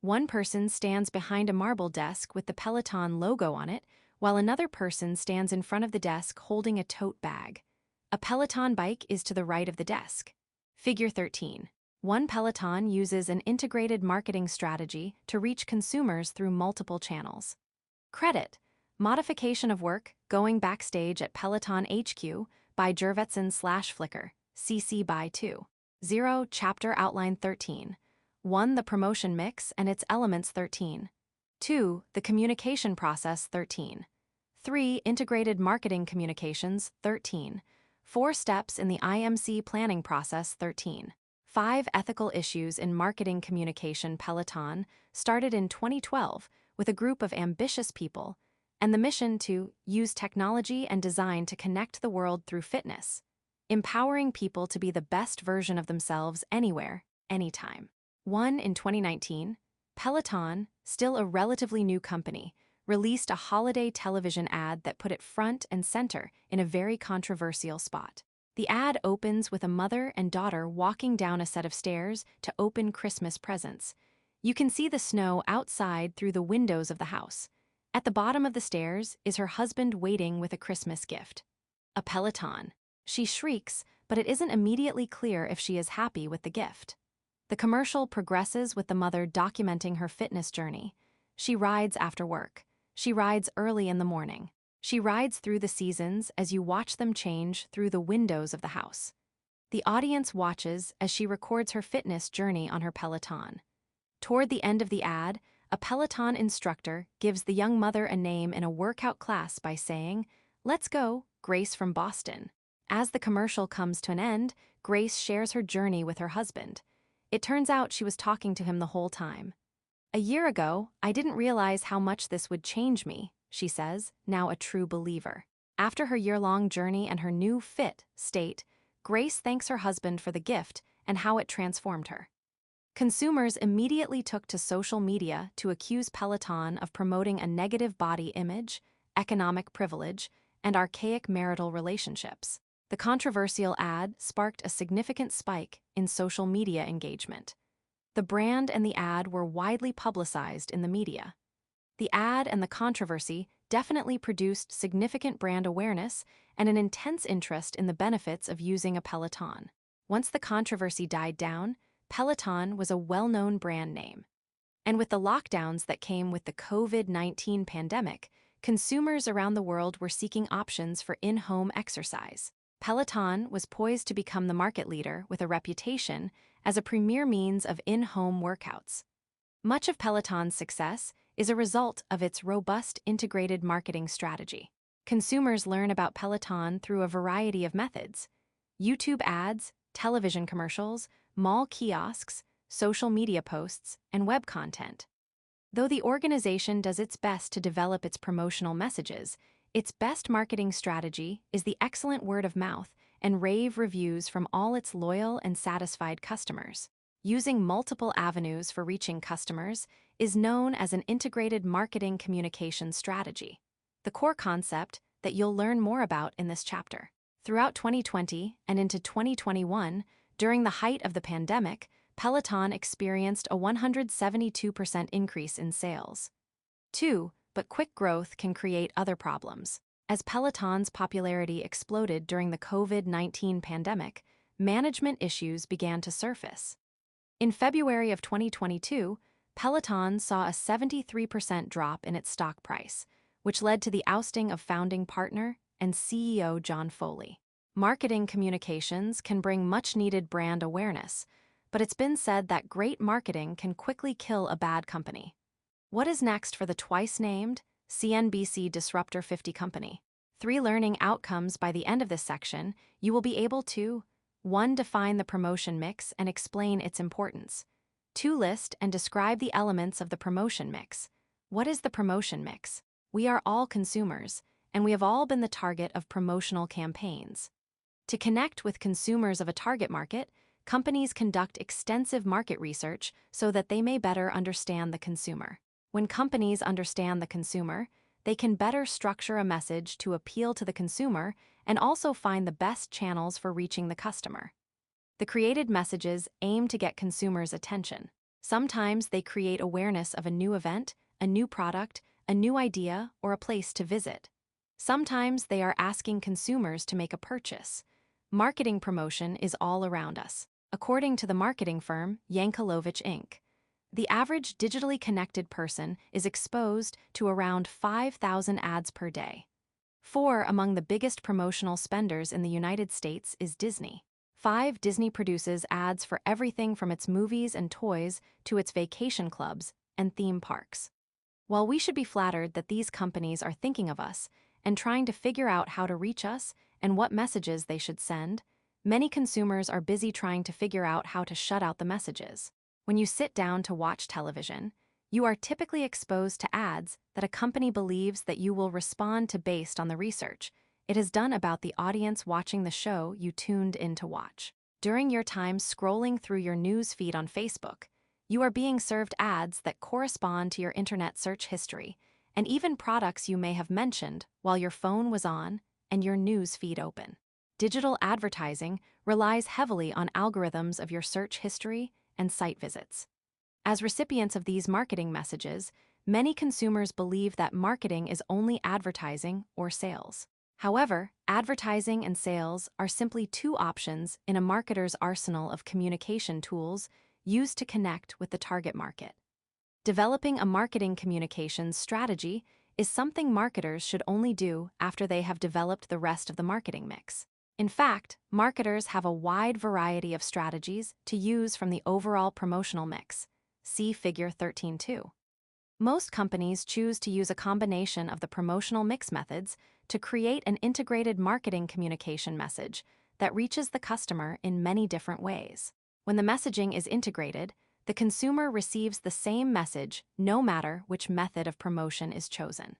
One person stands behind a marble desk with the Peloton logo on it, while another person stands in front of the desk holding a tote bag. A Peloton bike is to the right of the desk. Figure 13. One Peloton uses an integrated marketing strategy to reach consumers through multiple channels. Credit: Modification of work, going backstage at Peloton HQ by Jervetson/Flickr, CC by 2. 0. Chapter Outline 13. 1. The Promotion Mix and its Elements 13. 2. The Communication Process 13. 3. Integrated Marketing Communications 13. 4 Steps in the IMC Planning Process 13. 5 Ethical Issues in Marketing Communication. Peloton started in 2012 with a group of ambitious people and the mission to use technology and design to connect the world through fitness, empowering people to be the best version of themselves anywhere, anytime. 1. In 2019, Peloton, still a relatively new company, released a holiday television ad that put it front and center in a very controversial spot. The ad opens with a mother and daughter walking down a set of stairs to open Christmas presents. You can see the snow outside through the windows of the house. At the bottom of the stairs is her husband waiting with a Christmas gift. A Peloton. She shrieks, but it isn't immediately clear if she is happy with the gift. The commercial progresses with the mother documenting her fitness journey. She rides after work. She rides early in the morning. She rides through the seasons as you watch them change through the windows of the house. The audience watches as she records her fitness journey on her Peloton. Toward the end of the ad, a Peloton instructor gives the young mother a name in a workout class by saying, "Let's go, Grace from Boston." As the commercial comes to an end, Grace shares her journey with her husband. It turns out she was talking to him the whole time. "A year ago, I didn't realize how much this would change me," she says, now a true believer. After her year-long journey and her new fit state, Grace thanks her husband for the gift and how it transformed her. Consumers immediately took to social media to accuse Peloton of promoting a negative body image, economic privilege, and archaic marital relationships. The controversial ad sparked a significant spike in social media engagement. The brand and the ad were widely publicized in the media. The ad and the controversy definitely produced significant brand awareness and an intense interest in the benefits of using a Peloton. Once the controversy died down, Peloton was a well-known brand name. And with the lockdowns that came with the COVID-19 pandemic, consumers around the world were seeking options for in-home exercise. Peloton was poised to become the market leader with a reputation as a premier means of in-home workouts. Much of Peloton's success is a result of its robust integrated marketing strategy. Consumers learn about Peloton through a variety of methods: YouTube ads, television commercials, mall kiosks, social media posts, and web content. Though the organization does its best to develop its promotional messages, its best marketing strategy is the excellent word of mouth and rave reviews from all its loyal and satisfied customers. Using multiple avenues for reaching customers is known as an integrated marketing communication strategy, the core concept that you'll learn more about in this chapter. Throughout 2020 and into 2021, during the height of the pandemic, Peloton experienced a 172% increase in sales. 2. But quick growth can create other problems. As Peloton's popularity exploded during the COVID-19 pandemic, management issues began to surface. In February of 2022, Peloton saw a 73% drop in its stock price, which led to the ousting of founding partner and CEO John Foley. Marketing communications can bring much-needed brand awareness, but it's been said that great marketing can quickly kill a bad company. What is next for the twice-named CNBC Disruptor 50 company? 3 learning outcomes. By the end of this section, you will be able to 1. Define the promotion mix and explain its importance. 2. List and describe the elements of the promotion mix. What is the promotion mix? We are all consumers, and we have all been the target of promotional campaigns. To connect with consumers of a target market, companies conduct extensive market research so that they may better understand the consumer. When companies understand the consumer, they can better structure a message to appeal to the consumer and also find the best channels for reaching the customer. The created messages aim to get consumers' attention. Sometimes they create awareness of a new event, a new product, a new idea, or a place to visit. Sometimes they are asking consumers to make a purchase. Marketing promotion is all around us. According to the marketing firm Yankelovich Inc., the average digitally connected person is exposed to around 5,000 ads per day. Among the biggest promotional spenders in the United States is Disney. Disney produces ads for everything from its movies and toys to its vacation clubs and theme parks. While we should be flattered that these companies are thinking of us and trying to figure out how to reach us and what messages they should send, many consumers are busy trying to figure out how to shut out the messages. When you sit down to watch television, you are typically exposed to ads that a company believes that you will respond to based on the research it has done about the audience watching the show you tuned in to watch. During your time scrolling through your news feed on Facebook, you are being served ads that correspond to your internet search history and even products you may have mentioned while your phone was on and your news feed open. Digital advertising relies heavily on algorithms of your search history and site visits. As recipients of these marketing messages, many consumers believe that marketing is only advertising or sales. However, advertising and sales are simply two options in a marketer's arsenal of communication tools used to connect with the target market. Developing a marketing communications strategy is something marketers should only do after they have developed the rest of the marketing mix. In fact, marketers have a wide variety of strategies to use from the overall promotional mix. See Figure 13.2. Most companies choose to use a combination of the promotional mix methods to create an integrated marketing communication message that reaches the customer in many different ways. When the messaging is integrated, the consumer receives the same message no matter which method of promotion is chosen.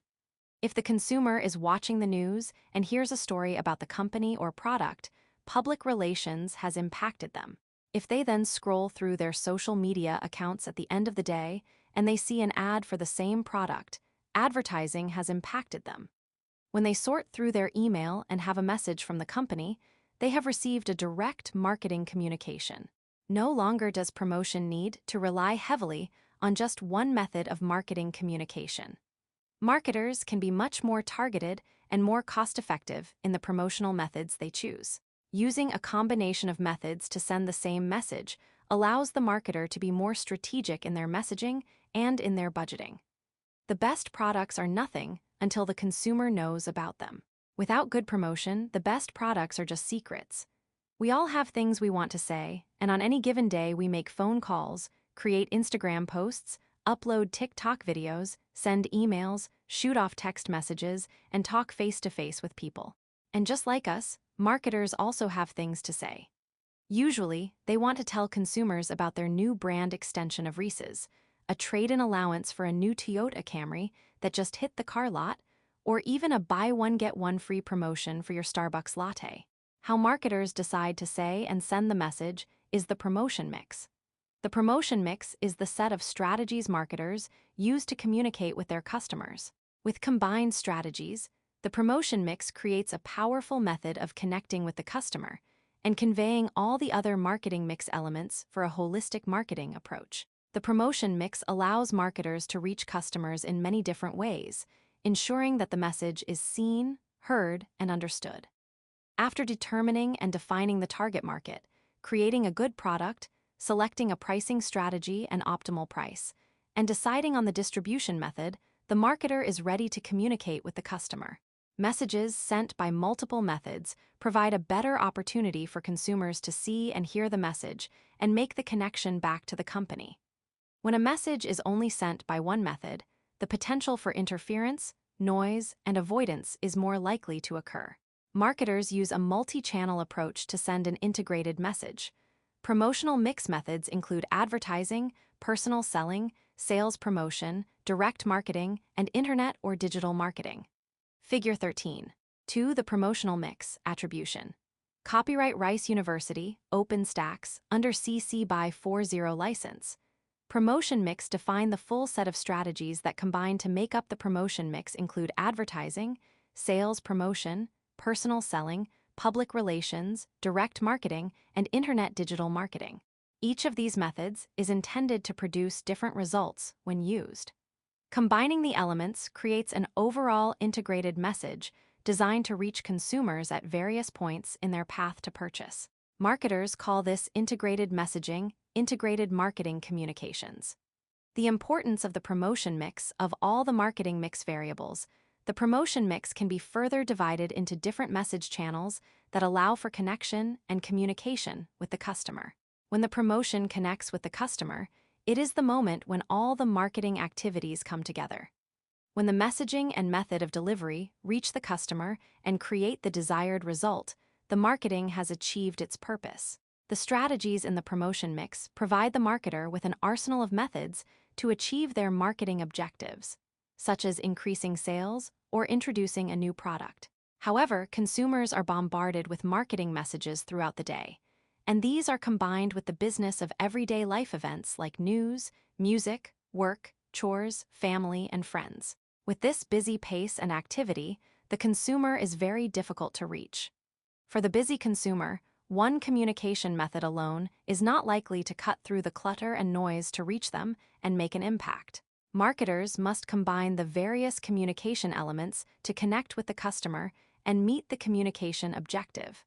If the consumer is watching the news and hears a story about the company or product, public relations has impacted them. If they then scroll through their social media accounts at the end of the day and they see an ad for the same product, advertising has impacted them. When they sort through their email and have a message from the company, they have received a direct marketing communication. No longer does promotion need to rely heavily on just one method of marketing communication. Marketers can be much more targeted and more cost-effective in the promotional methods they choose. Using a combination of methods to send the same message allows the marketer to be more strategic in their messaging and in their budgeting. The best products are nothing until the consumer knows about them. Without good promotion, the best products are just secrets. We all have things we want to say, and on any given day we make phone calls, create Instagram posts, upload TikTok videos, send emails, shoot off text messages, and talk face-to-face with people. And just like us, marketers also have things to say. Usually, they want to tell consumers about their new brand extension of Reese's, a trade-in allowance for a new Toyota Camry that just hit the car lot, or even a buy one get one free promotion for your Starbucks latte. How marketers decide to say and send the message is the promotion mix. The promotion mix is the set of strategies marketers use to communicate with their customers. With combined strategies, the promotion mix creates a powerful method of connecting with the customer and conveying all the other marketing mix elements for a holistic marketing approach. The promotion mix allows marketers to reach customers in many different ways, ensuring that the message is seen, heard, and understood. After determining and defining the target market, creating a good product, selecting a pricing strategy and optimal price, and deciding on the distribution method, the marketer is ready to communicate with the customer. Messages sent by multiple methods provide a better opportunity for consumers to see and hear the message and make the connection back to the company. When a message is only sent by one method, the potential for interference, noise, and avoidance is more likely to occur. Marketers use a multi-channel approach to send an integrated message. Promotional mix methods include advertising, personal selling, sales promotion, direct marketing, and internet or digital marketing. Figure 13. 2. The promotional mix, attribution. Copyright Rice University, OpenStax, under CC by 40 license. Promotion mix define the full set of strategies that combine to make up the promotion mix include advertising, sales promotion, personal selling, public relations, direct marketing, and internet digital marketing. Each of these methods is intended to produce different results when used. Combining the elements creates an overall integrated message designed to reach consumers at various points in their path to purchase. Marketers call this integrated messaging, integrated marketing communications. The importance of the promotion mix of all the marketing mix variables. The promotion mix can be further divided into different message channels that allow for connection and communication with the customer. When the promotion connects with the customer, it is the moment when all the marketing activities come together. When the messaging and method of delivery reach the customer and create the desired result, the marketing has achieved its purpose. The strategies in the promotion mix provide the marketer with an arsenal of methods to achieve their marketing objectives, such as increasing sales or introducing a new product. However, consumers are bombarded with marketing messages throughout the day, and these are combined with the business of everyday life events like news, music, work, chores, family, and friends. With this busy pace and activity, the consumer is very difficult to reach. For the busy consumer, one communication method alone is not likely to cut through the clutter and noise to reach them and make an impact. Marketers must combine the various communication elements to connect with the customer and meet the communication objective.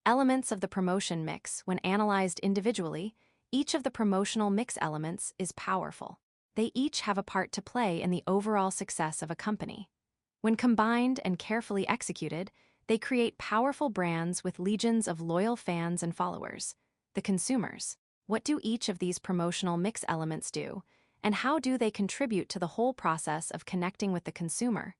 Elements of the promotion mix, when analyzed individually, each of the promotional mix elements is powerful. They each have a part to play in the overall success of a company. When combined and carefully executed, they create powerful brands with legions of loyal fans and followers, the consumers. What do each of these promotional mix elements do, and how do they contribute to the whole process of connecting with the consumer?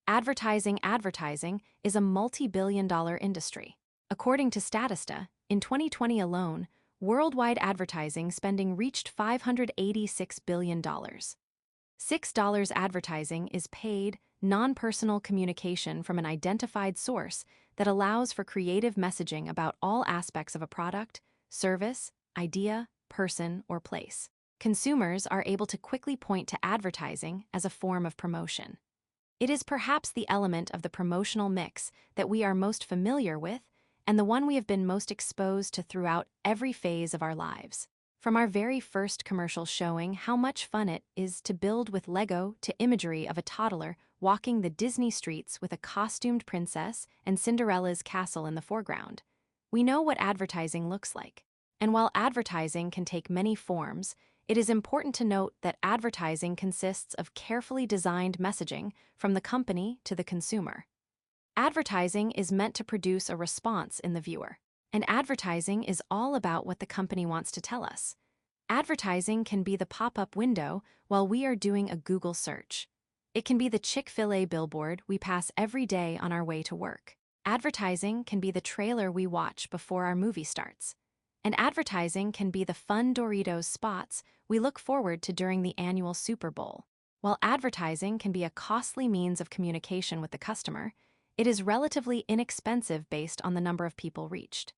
Advertising is a multi-billion-dollar industry. According to Statista, in 2020 alone, worldwide advertising spending reached $586 billion. $6 advertising is paid, non-personal communication from an identified source that allows for creative messaging about all aspects of a product, service, idea, person, or place. Consumers are able to quickly point to advertising as a form of promotion. It is perhaps the element of the promotional mix that we are most familiar with and the one we have been most exposed to throughout every phase of our lives. From our very first commercial showing how much fun it is to build with Lego to imagery of a toddler walking the Disney streets with a costumed princess and Cinderella's castle in the foreground, we know what advertising looks like. And while advertising can take many forms, it is important to note that advertising consists of carefully designed messaging from the company to the consumer. Advertising is meant to produce a response in the viewer, and advertising is all about what the company wants to tell us. Advertising can be the pop-up window while we are doing a Google search. It can be the Chick-fil-A billboard we pass every day on our way to work. Advertising can be the trailer we watch before our movie starts. And advertising can be the fun Doritos spots we look forward to during the annual Super Bowl. While advertising can be a costly means of communication with the customer, it is relatively inexpensive based on the number of people reached.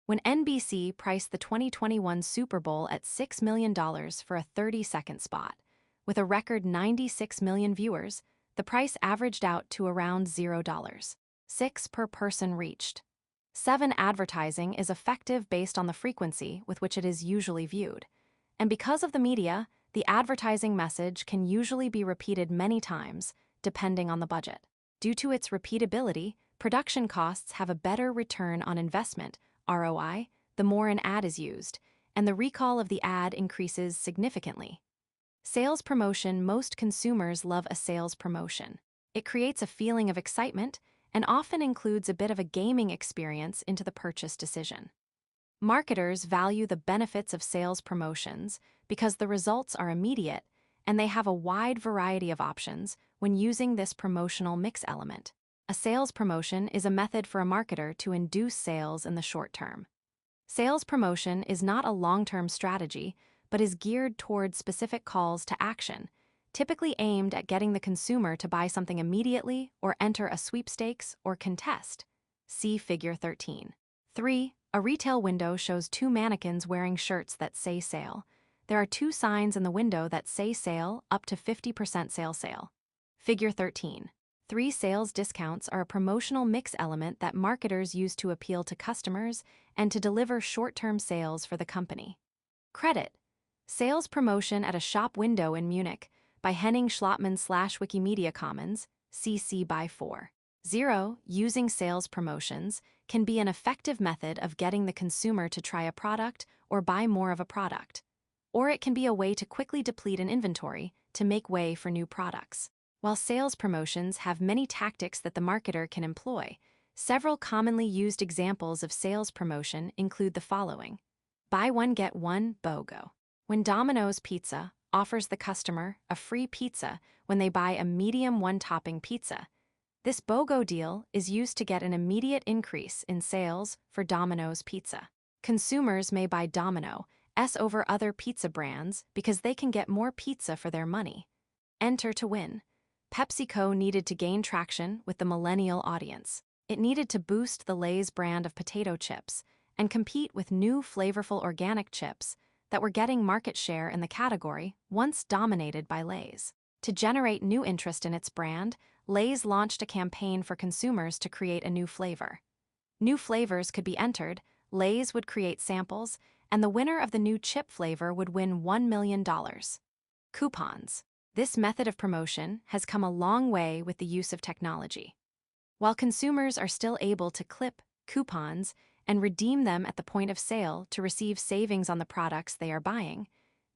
When NBC priced the 2021 Super Bowl at $6 million for a 30-second spot, with a record 96 million viewers, the price averaged out to around $0. 6 per person reached. 7 advertising is effective based on the frequency with which it is usually viewed. And because of the media, the advertising message can usually be repeated many times, depending on the budget. Due to its repeatability, production costs have a better return on investment, ROI, the more an ad is used, and the recall of the ad increases significantly. Sales promotion. Most consumers love a sales promotion. It creates a feeling of excitement and often includes a bit of a gaming experience into the purchase decision. Marketers value the benefits of sales promotions because the results are immediate and they have a wide variety of options when using this promotional mix element. A sales promotion is a method for a marketer to induce sales in the short term. Sales promotion is not a long-term strategy, but is geared toward specific calls to action, typically aimed at getting the consumer to buy something immediately or enter a sweepstakes or contest. See Figure 13. 3. A retail window shows 2 mannequins wearing shirts that say sale. There are 2 signs in the window that say sale up to 50% sale. Figure 13. 3 sales discounts are a promotional mix element that marketers use to appeal to customers and to deliver short-term sales for the company. Credit. Sales promotion at a shop window in Munich by Henning Schlottmann / Wikimedia Commons, CC by 4. 0. Using sales promotions can be an effective method of getting the consumer to try a product or buy more of a product. Or it can be a way to quickly deplete an inventory to make way for new products. While sales promotions have many tactics that the marketer can employ, several commonly used examples of sales promotion include the following. Buy one get one BOGO. When Domino's Pizza offers the customer a free pizza when they buy a medium one-topping pizza, this BOGO deal is used to get an immediate increase in sales for Domino's Pizza. Consumers may buy Domino's over other pizza brands because they can get more pizza for their money. Enter to win. PepsiCo needed to gain traction with the millennial audience. It needed to boost the Lay's brand of potato chips and compete with new flavorful organic chips that were getting market share in the category once dominated by Lay's. To generate new interest in its brand, Lay's launched a campaign for consumers to create a new flavor. New flavors could be entered, Lay's would create samples, and the winner of the new chip flavor would win $1 million. Coupons. This method of promotion has come a long way with the use of technology. While consumers are still able to clip coupons and redeem them at the point of sale to receive savings on the products they are buying,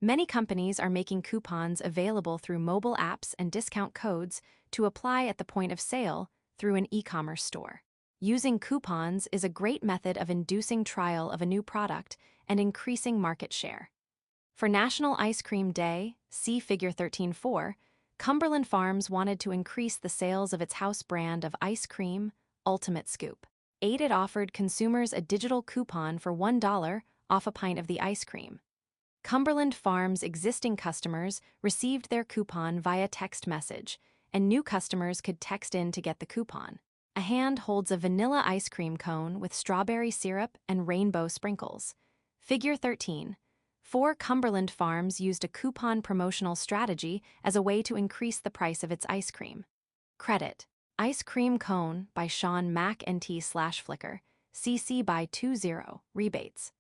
many companies are making coupons available through mobile apps and discount codes to apply at the point of sale through an e-commerce store. Using coupons is a great method of inducing trial of a new product and increasing market share. For National Ice Cream Day, see Figure 13.4, Cumberland Farms wanted to increase the sales of its house brand of ice cream, Ultimate Scoop. It offered consumers a digital coupon for $1 off a pint of the ice cream. Cumberland Farms' existing customers received their coupon via text message, and new customers could text in to get the coupon. A hand holds a vanilla ice cream cone with strawberry syrup and rainbow sprinkles. Figure 13. 4. Cumberland Farms used a coupon promotional strategy as a way to increase the price of its ice cream. Credit. Ice Cream Cone by Sean McNT/Flickr, CC by 20. Rebates.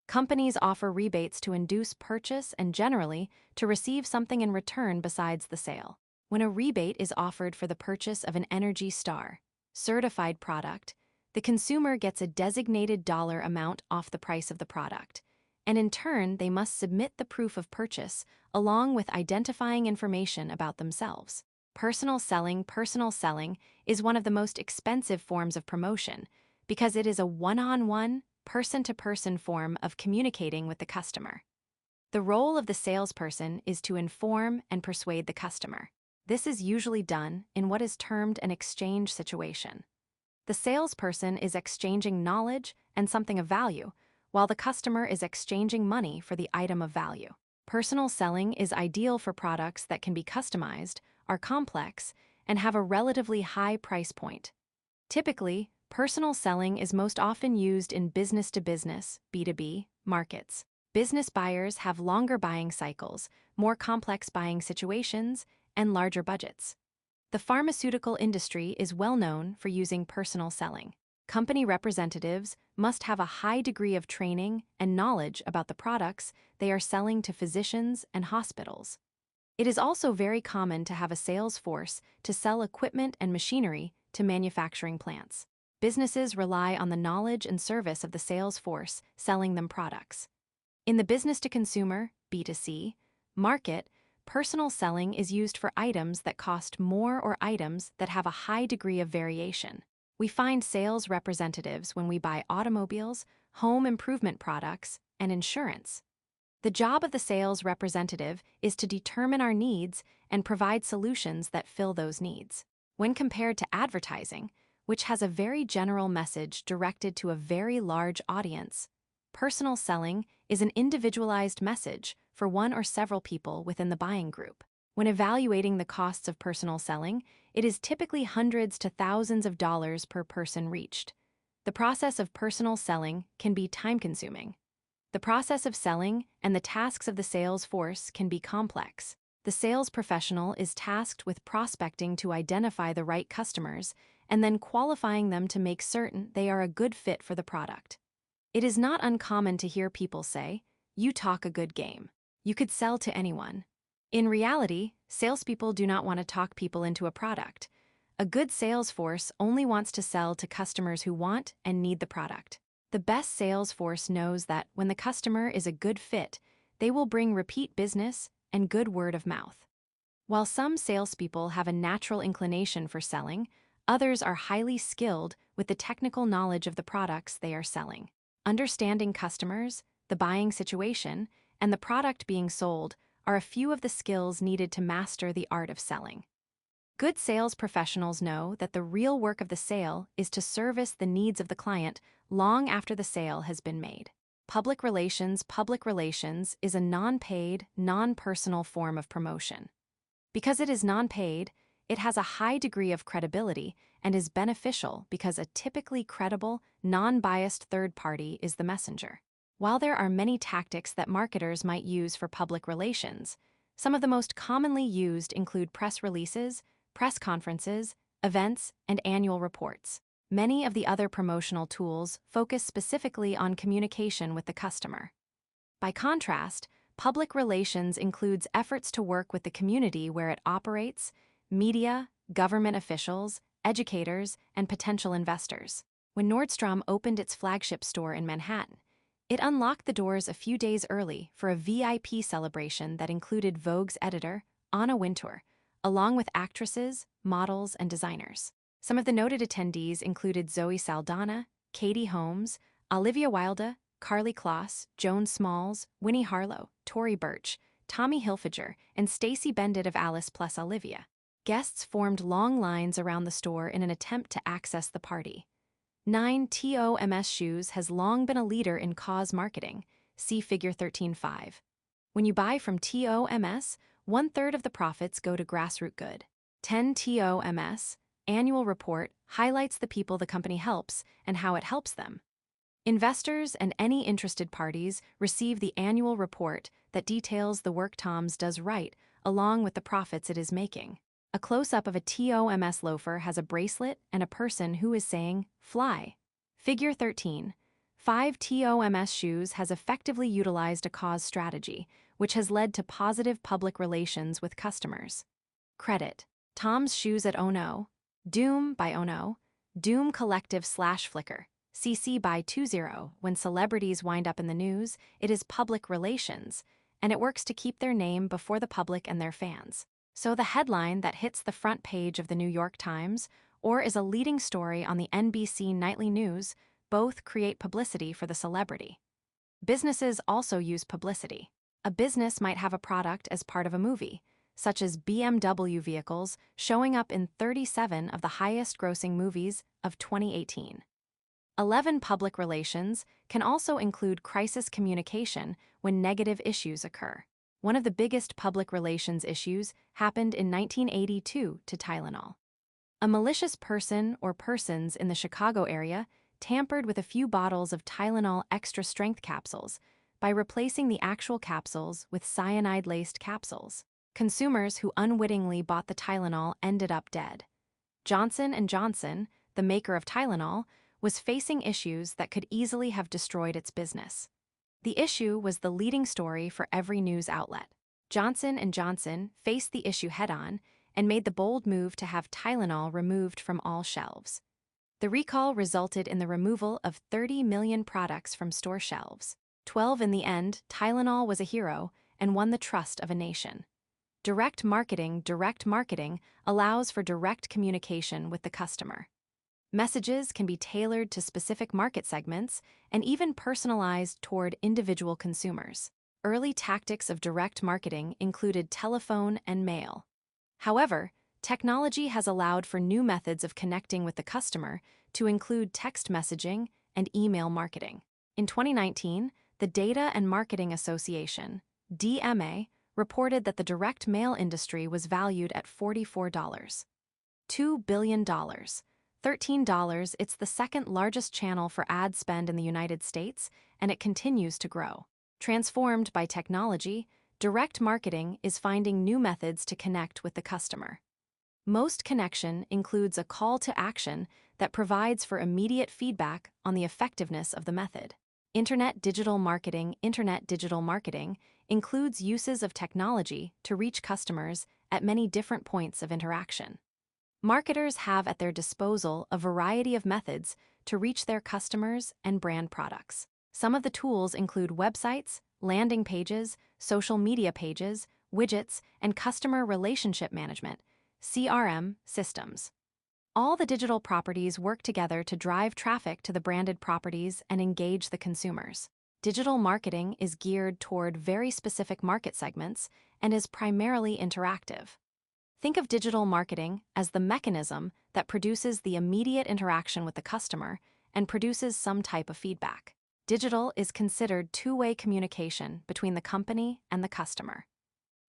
Companies offer rebates to induce purchase and generally to receive something in return besides the sale. When a rebate is offered for the purchase of an Energy Star certified product, the consumer gets a designated dollar amount off the price of the product, and in turn they must submit the proof of purchase along with identifying information about themselves. Personal selling is one of the most expensive forms of promotion because it is a one-on-one, person-to-person form of communicating with the customer. The role of the salesperson is to inform and persuade the customer. This is usually done in what is termed an exchange situation. The salesperson is exchanging knowledge and something of value, while the customer is exchanging money for the item of value. Personal selling is ideal for products that can be customized, are complex, and have a relatively high price point. Typically, personal selling is most often used in business-to-business, B2B, markets. Business buyers have longer buying cycles, more complex buying situations, and larger budgets. The pharmaceutical industry is well known for using personal selling. Company representatives must have a high degree of training and knowledge about the products they are selling to physicians and hospitals. It is also very common to have a sales force to sell equipment and machinery to manufacturing plants. Businesses rely on the knowledge and service of the sales force selling them products. In the business-to-consumer, B2C, market, personal selling is used for items that cost more or items that have a high degree of variation. We find sales representatives when we buy automobiles, home improvement products, and insurance. The job of the sales representative is to determine our needs and provide solutions that fill those needs. When compared to advertising, which has a very general message directed to a very large audience, personal selling is an individualized message for one or several people within the buying group. When evaluating the costs of personal selling, it is typically hundreds to thousands of dollars per person reached. The process of personal selling can be time-consuming. The process of selling and the tasks of the sales force can be complex. The sales professional is tasked with prospecting to identify the right customers and then qualifying them to make certain they are a good fit for the product. It is not uncommon to hear people say, you talk a good game. You could sell to anyone. In reality, salespeople do not want to talk people into a product. A good sales force only wants to sell to customers who want and need the product. The best sales force knows that when the customer is a good fit, they will bring repeat business and good word of mouth. While some salespeople have a natural inclination for selling, others are highly skilled with the technical knowledge of the products they are selling. Understanding customers, the buying situation, and the product being sold are a few of the skills needed to master the art of selling. Good sales professionals know that the real work of the sale is to service the needs of the client long after the sale has been made. Public relations is a non-paid, non-personal form of promotion. Because it is non-paid, it has a high degree of credibility and is beneficial because a typically credible, non-biased third party is the messenger. While there are many tactics that marketers might use for public relations, some of the most commonly used include press releases, press conferences, events, and annual reports. Many of the other promotional tools focus specifically on communication with the customer. By contrast, public relations includes efforts to work with the community where it operates, media, government officials, educators, and potential investors. When Nordstrom opened its flagship store in Manhattan, it unlocked the doors a few days early for a VIP celebration that included Vogue's editor, Anna Wintour, along with actresses, models, and designers. Some of the noted attendees included Zoe Saldana, Katie Holmes, Olivia Wilde, Carly Kloss, Joan Smalls, Winnie Harlow, Tory Burch, Tommy Hilfiger, and Stacey Bendet of Alice plus Olivia. Guests formed long lines around the store in an attempt to access the party. 9 TOMS Shoes has long been a leader in cause marketing. See Figure 13.5. When you buy from TOMS, 1/3 of the profits go to grassroots good. 10 TOMS Annual Report highlights the people the company helps and how it helps them. Investors and any interested parties receive the annual report that details the work TOMS does right, along with the profits it is making. A close-up of a TOMS loafer has a bracelet and a person who is saying, "Fly." Figure 13. 5 TOMS Shoes has effectively utilized a cause strategy, which has led to positive public relations with customers. Credit: Tom's Shoes at Ono, Doom by Ono, Doom Collective /Flickr, CC by 20. When celebrities wind up in the news, it is public relations, and it works to keep their name before the public and their fans. So the headline that hits the front page of the New York Times or is a leading story on the NBC nightly news both create publicity for the celebrity. Businesses also use publicity. A business might have a product as part of a movie, such as BMW vehicles showing up in 37 of the highest-grossing movies of 2018. 11 Public relations can also include crisis communication when negative issues occur. One of the biggest public relations issues happened in 1982 to Tylenol. A malicious person or persons in the Chicago area tampered with a few bottles of Tylenol extra strength capsules by replacing the actual capsules with cyanide-laced capsules. Consumers who unwittingly bought the Tylenol ended up dead. Johnson & Johnson, the maker of Tylenol, was facing issues that could easily have destroyed its business. The issue was the leading story for every news outlet. Johnson & Johnson faced the issue head-on and made the bold move to have Tylenol removed from all shelves. The recall resulted in the removal of 30 million products from store shelves. 12 in the end, Tylenol was a hero and won the trust of a nation. Direct marketing allows for direct communication with the customer. Messages can be tailored to specific market segments and even personalized toward individual consumers. Early tactics of direct marketing included telephone and mail. However, technology has allowed for new methods of connecting with the customer to include text messaging and email marketing. In 2019, the Data and Marketing Association, DMA, reported that the direct mail industry was valued at $44. $2 billion. $13, it's the second largest channel for ad spend in the United States, and it continues to grow. Transformed by technology, direct marketing is finding new methods to connect with the customer. Most connection includes a call to action that provides for immediate feedback on the effectiveness of the method. Internet digital marketing includes uses of technology to reach customers at many different points of interaction. Marketers have at their disposal a variety of methods to reach their customers and brand products. Some of the tools include websites, landing pages, social media pages, widgets, and customer relationship management (CRM) systems. All the digital properties work together to drive traffic to the branded properties and engage the consumers. Digital marketing is geared toward very specific market segments and is primarily interactive. Think of digital marketing as the mechanism that produces the immediate interaction with the customer and produces some type of feedback. Digital is considered two-way communication between the company and the customer.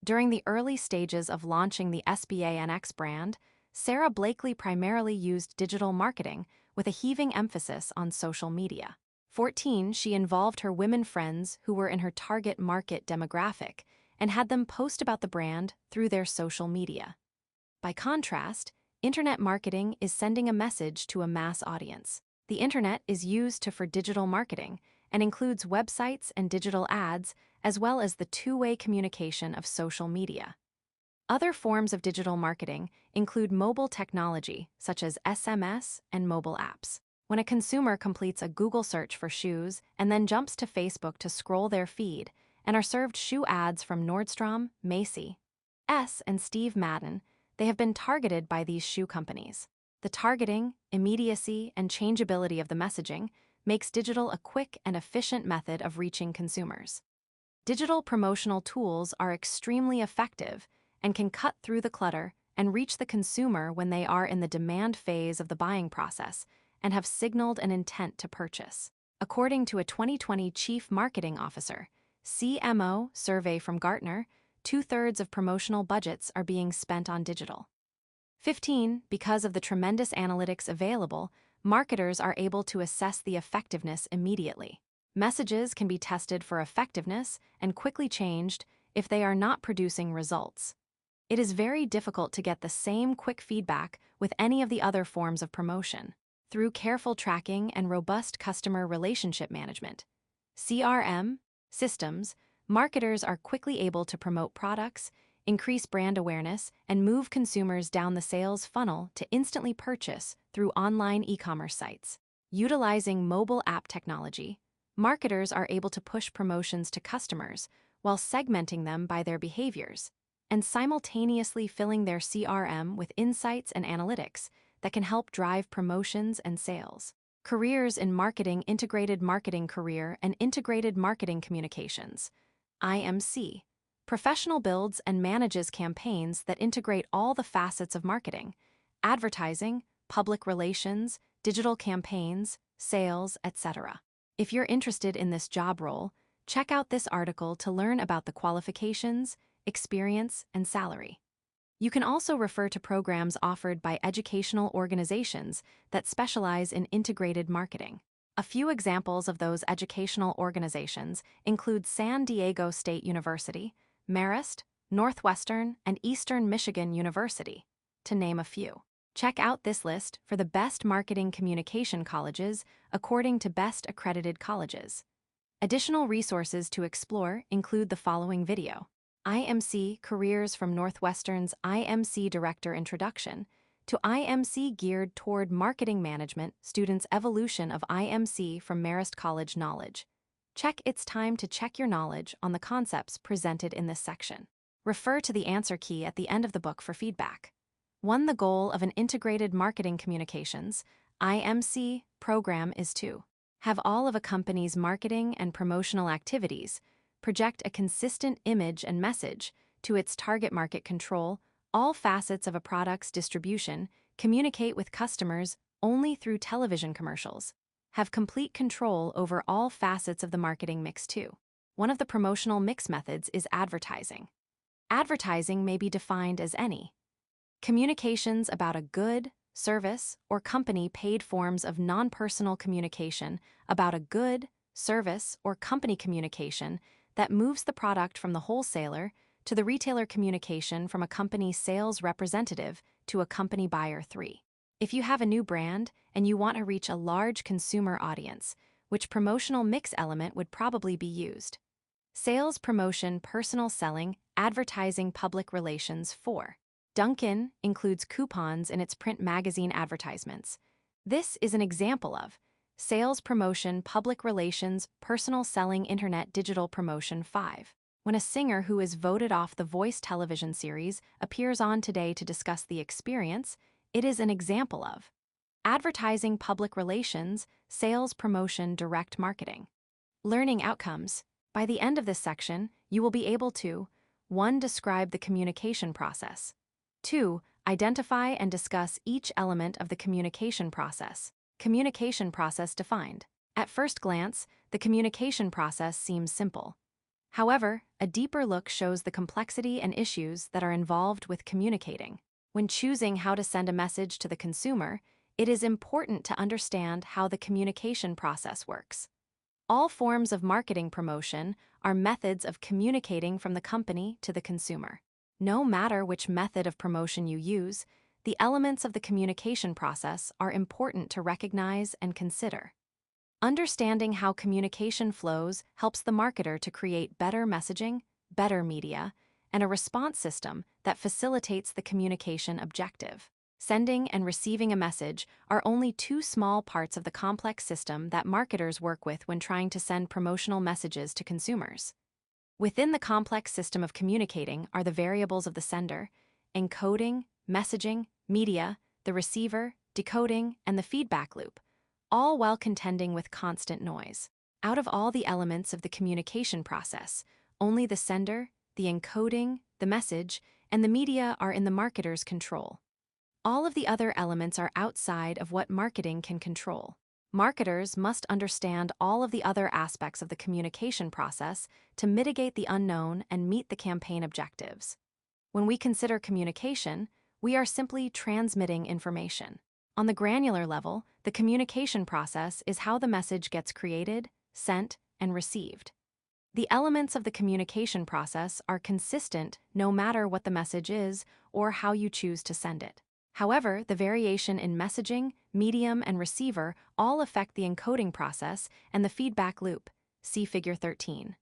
During the early stages of launching the SBANX brand, Sarah Blakely primarily used digital marketing with a heaving emphasis on social media. 14, she involved her women friends who were in her target market demographic and had them post about the brand through their social media. By contrast, internet marketing is sending a message to a mass audience. The internet is used for digital marketing and includes websites and digital ads, as well as the two-way communication of social media. Other forms of digital marketing include mobile technology, such as SMS and mobile apps. When a consumer completes a Google search for shoes and then jumps to Facebook to scroll their feed and are served shoe ads from Nordstrom, Macy's, and Steve Madden, they have been targeted by these shoe companies. The targeting, immediacy, and changeability of the messaging makes digital a quick and efficient method of reaching consumers. Digital promotional tools are extremely effective and can cut through the clutter and reach the consumer when they are in the demand phase of the buying process and have signaled an intent to purchase. According to a 2020 Chief Marketing Officer (CMO) survey from Gartner, 2/3 of promotional budgets are being spent on digital. 15, because of the tremendous analytics available, marketers are able to assess the effectiveness immediately. Messages can be tested for effectiveness and quickly changed if they are not producing results. It is very difficult to get the same quick feedback with any of the other forms of promotion. Through careful tracking and robust customer relationship management (CRM) systems, marketers are quickly able to promote products, increase brand awareness, and move consumers down the sales funnel to instantly purchase through online e-commerce sites. Utilizing mobile app technology, marketers are able to push promotions to customers while segmenting them by their behaviors and simultaneously filling their CRM with insights and analytics that can help drive promotions and sales. Careers in Marketing, Integrated Marketing Career and Integrated Marketing Communications (IMC). Professional builds and manages campaigns that integrate all the facets of marketing: advertising, public relations, digital campaigns, sales, etc. If you're interested in this job role, check out this article to learn about the qualifications, experience, and salary. You can also refer to programs offered by educational organizations that specialize in integrated marketing. A few examples of those educational organizations include San Diego State University, Marist, Northwestern, and Eastern Michigan University, to name a few. Check out this list for the best marketing communication colleges according to Best Accredited Colleges. Additional resources to explore include the following video: IMC Careers from Northwestern's IMC Director Introduction to IMC geared toward marketing management, students' evolution of IMC from Marist College knowledge. Check It's time to check your knowledge on the concepts presented in this section. Refer to the answer key at the end of the book for feedback. 1. The goal of an integrated marketing communications IMC program is to have all of a company's marketing and promotional activities project a consistent image and message to its target market, control all facets of a product's distribution, communicate with customers only through television commercials, have complete control over all facets of the marketing mix too. One of the promotional mix methods is advertising. Advertising may be defined as any communications about a good, service, or company, paid forms of non-personal communication about a good, service, or company communication that moves the product from the wholesaler to the retailer, communication from a company sales representative to a company buyer. 3. If you have a new brand and you want to reach a large consumer audience, which promotional mix element would probably be used. Sales, promotion, personal selling, advertising, public relations. 4. Dunkin' includes coupons in its print magazine advertisements. This is an example of sales, promotion, public relations, personal selling, internet, digital promotion. 5. When a singer who is voted off the Voice television series appears on Today to discuss the experience, it is an example of advertising, public relations, sales, promotion, direct marketing. Learning outcomes. By the end of this section, you will be able to 1. Describe the communication process. 2. Identify and discuss each element of the communication process. Communication process defined. At first glance, the communication process seems simple. However, a deeper look shows the complexity and issues that are involved with communicating. When choosing how to send a message to the consumer, it is important to understand how the communication process works. All forms of marketing promotion are methods of communicating from the company to the consumer. No matter which method of promotion you use, the elements of the communication process are important to recognize and consider. Understanding how communication flows helps the marketer to create better messaging, better media, and a response system that facilitates the communication objective. Sending and receiving a message are only two small parts of the complex system that marketers work with when trying to send promotional messages to consumers. Within the complex system of communicating are the variables of the sender, encoding, messaging, media, the receiver, decoding, and the feedback loop, all while contending with constant noise. Out of all the elements of the communication process, only the sender, the encoding, the message, and the media are in the marketer's control. All of the other elements are outside of what marketing can control. Marketers must understand all of the other aspects of the communication process to mitigate the unknown and meet the campaign objectives. When we consider communication, we are simply transmitting information. On the granular level, the communication process is how the message gets created, sent, and received. The elements of the communication process are consistent no matter what the message is or how you choose to send it. However, the variation in messaging, medium, and receiver all affect the encoding process and the feedback loop. See Figure 13.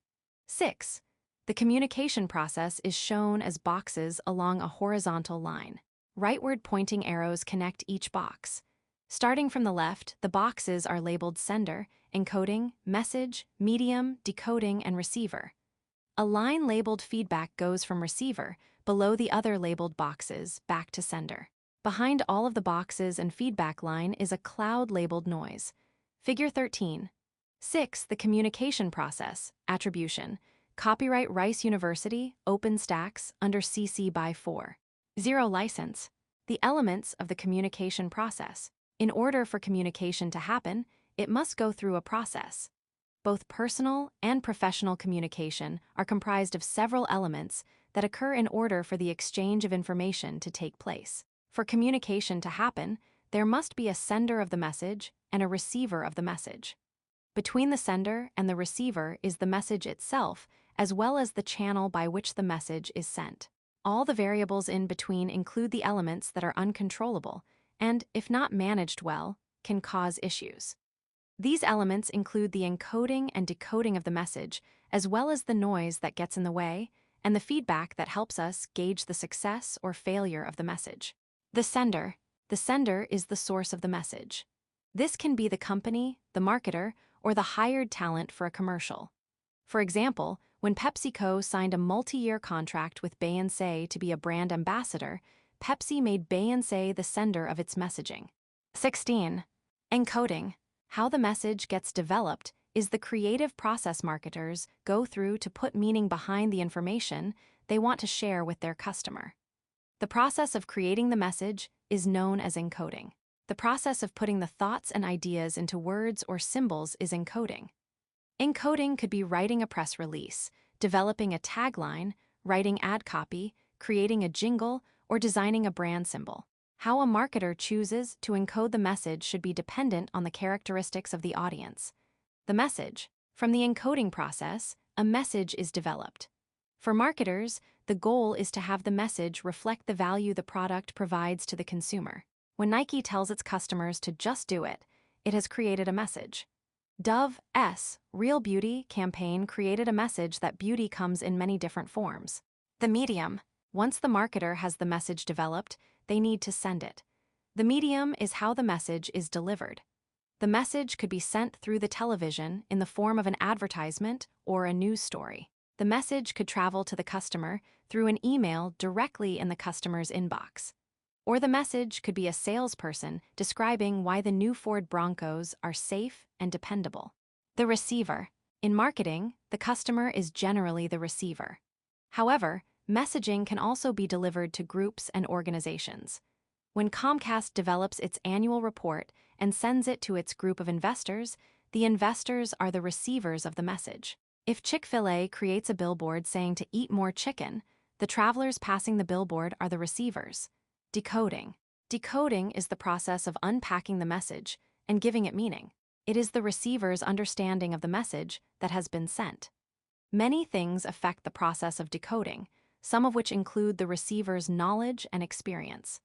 6. The communication process is shown as boxes along a horizontal line. Rightward pointing arrows connect each box. Starting from the left, the boxes are labeled sender, encoding, message, medium, decoding, and receiver. A line labeled feedback goes from receiver, below the other labeled boxes, back to sender. Behind all of the boxes and feedback line is a cloud labeled noise. Figure 13. 6. The communication process, attribution. Copyright Rice University, OpenStax, under CC by 4. 0 license. The elements of the communication process. In order for communication to happen, it must go through a process. Both personal and professional communication are comprised of several elements that occur in order for the exchange of information to take place. For communication to happen, there must be a sender of the message and a receiver of the message. Between the sender and the receiver is the message itself, as well as the channel by which the message is sent. All the variables in between include the elements that are uncontrollable and, if not managed well, can cause issues. These elements include the encoding and decoding of the message, as well as the noise that gets in the way and the feedback that helps us gauge the success or failure of the message. The sender. The sender is the source of the message. This can be the company, the marketer, or the hired talent for a commercial. For example, when PepsiCo signed a multi-year contract with Beyoncé to be a brand ambassador, Pepsi made Beyoncé the sender of its messaging. 16. Encoding. How the message gets developed is the creative process marketers go through to put meaning behind the information they want to share with their customer. The process of creating the message is known as encoding. The process of putting the thoughts and ideas into words or symbols is encoding. Encoding could be writing a press release, developing a tagline, writing ad copy, creating a jingle, or designing a brand symbol. How a marketer chooses to encode the message should be dependent on the characteristics of the audience. The message. From the encoding process, a message is developed. For marketers, the goal is to have the message reflect the value the product provides to the consumer. When Nike tells its customers to just do it, it has created a message. Dove's Real Beauty campaign created a message that beauty comes in many different forms. The medium. Once the marketer has the message developed, they need to send it. The medium is how the message is delivered. The message could be sent through the television in the form of an advertisement or a news story. The message could travel to the customer through an email directly in the customer's inbox. Or the message could be a salesperson describing why the new Ford Broncos are safe and dependable. The receiver. In marketing, the customer is generally the receiver. However, messaging can also be delivered to groups and organizations. When Comcast develops its annual report and sends it to its group of investors, the investors are the receivers of the message. If Chick-fil-A creates a billboard saying to eat more chicken, the travelers passing the billboard are the receivers. Decoding. Decoding is the process of unpacking the message and giving it meaning. It is the receiver's understanding of the message that has been sent. Many things affect the process of decoding, some of which include the receiver's knowledge and experience.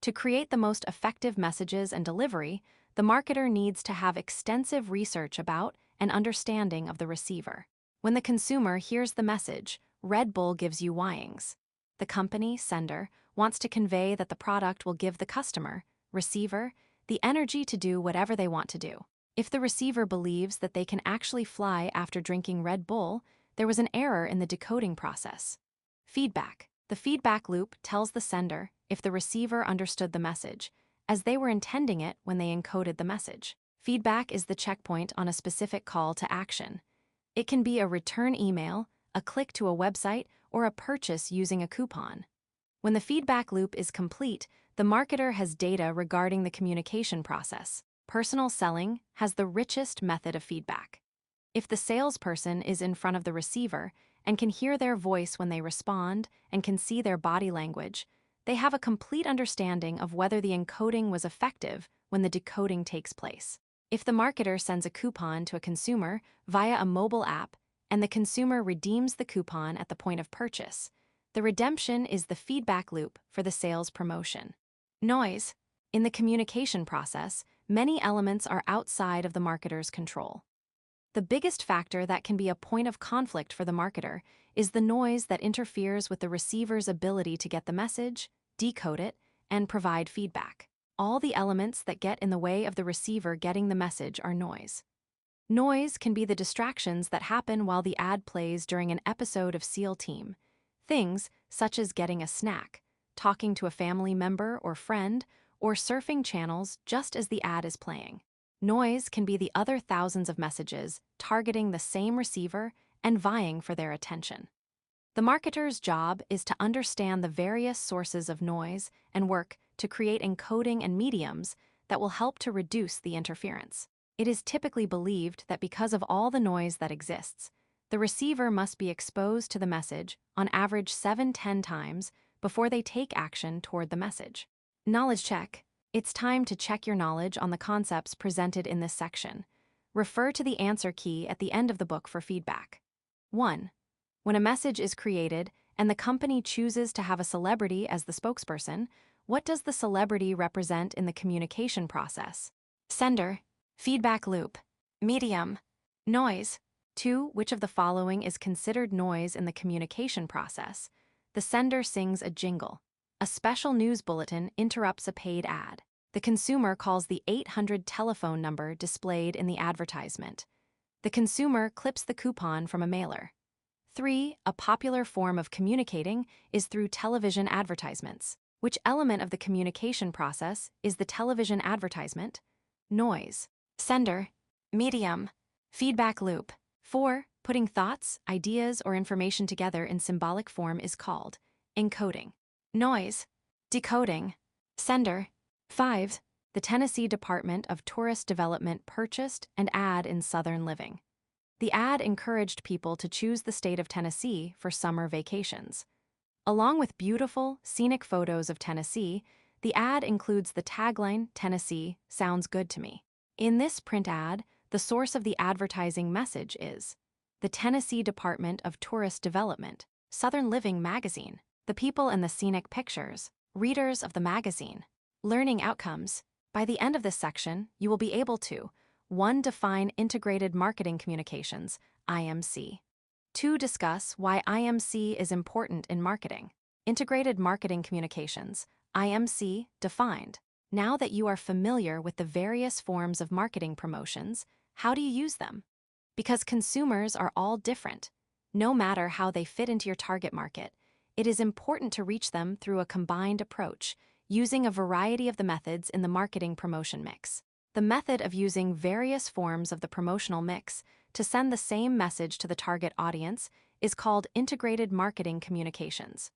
To create the most effective messages and delivery, the marketer needs to have extensive research about and understanding of the receiver. When the consumer hears the message, Red Bull gives you whyings. The company, sender, wants to convey that the product will give the customer, receiver, the energy to do whatever they want to do. If the receiver believes that they can actually fly after drinking Red Bull, there was an error in the decoding process. Feedback. The feedback loop tells the sender if the receiver understood the message, as they were intending it when they encoded the message. Feedback is the checkpoint on a specific call to action. It can be a return email, a click to a website, or a purchase using a coupon. When the feedback loop is complete, the marketer has data regarding the communication process. Personal selling has the richest method of feedback. If the salesperson is in front of the receiver and can hear their voice when they respond and can see their body language, they have a complete understanding of whether the encoding was effective when the decoding takes place. If the marketer sends a coupon to a consumer via a mobile app and the consumer redeems the coupon at the point of purchase, the redemption is the feedback loop for the sales promotion. Noise. In the communication process, many elements are outside of the marketer's control. The biggest factor that can be a point of conflict for the marketer is the noise that interferes with the receiver's ability to get the message, decode it, and provide feedback. All the elements that get in the way of the receiver getting the message are noise. Noise can be the distractions that happen while the ad plays during an episode of SEAL Team. Things such as getting a snack, talking to a family member or friend, or surfing channels just as the ad is playing. Noise can be the other thousands of messages targeting the same receiver and vying for their attention. The marketer's job is to understand the various sources of noise and work to create encoding and mediums that will help to reduce the interference. It is typically believed that because of all the noise that exists, the receiver must be exposed to the message on average 7-10 times before they take action toward the message. Knowledge check. It's time to check your knowledge on the concepts presented in this section. Refer to the answer key at the end of the book for feedback. 1. When a message is created and the company chooses to have a celebrity as the spokesperson, what does the celebrity represent in the communication process? Sender. Feedback loop. Medium. Noise. 2. Which of the following is considered noise in the communication process? The sender sings a jingle. A special news bulletin interrupts a paid ad. The consumer calls the 800 telephone number displayed in the advertisement. The consumer clips the coupon from a mailer. 3. A popular form of communicating is through television advertisements. Which element of the communication process is the television advertisement? Noise. Sender. Medium. Feedback loop. 4. Putting thoughts, ideas, or information together in symbolic form is called encoding. Noise. Decoding. Sender. 5. The Tennessee Department of Tourist Development purchased an ad in Southern Living. The ad encouraged people to choose the state of Tennessee for summer vacations. Along with beautiful, scenic photos of Tennessee, the ad includes the tagline, "Tennessee sounds good to me." In this print ad, the source of the advertising message is the Tennessee Department of Tourist Development, Southern Living magazine, the people and the scenic pictures, readers of the magazine. Learning outcomes. By the end of this section, you will be able to 1. Define integrated marketing communications, IMC. 2. Discuss why IMC is important in marketing. Integrated marketing communications, IMC, defined. Now that you are familiar with the various forms of marketing promotions, how do you use them? Because consumers are all different. No matter how they fit into your target market, it is important to reach them through a combined approach, using a variety of the methods in the marketing promotion mix. The method of using various forms of the promotional mix to send the same message to the target audience is called integrated marketing communications.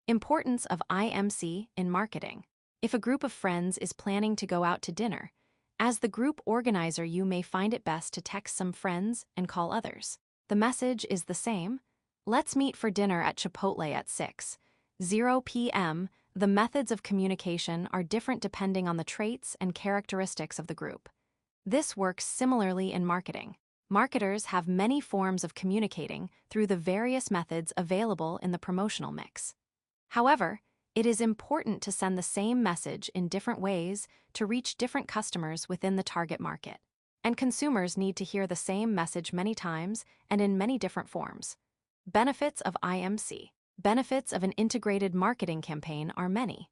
Importance of IMC in marketing. If a group of friends is planning to go out to dinner, as the group organizer, you may find it best to text some friends and call others. The message is the same. Let's meet for dinner at Chipotle at 6:00 p.m. The methods of communication are different depending on the traits and characteristics of the group. This works similarly in marketing. Marketers have many forms of communicating through the various methods available in the promotional mix. However, it is important to send the same message in different ways to reach different customers within the target market. And consumers need to hear the same message many times and in many different forms. Benefits of IMC. Benefits of an integrated marketing campaign are many.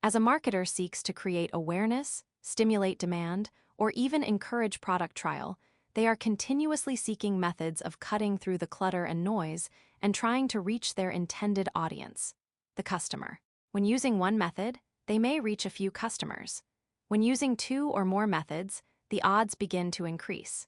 As a marketer seeks to create awareness, stimulate demand, or even encourage product trial, they are continuously seeking methods of cutting through the clutter and noise and trying to reach their intended audience, the customer. When using one method, they may reach a few customers. When using 2 or more methods, the odds begin to increase.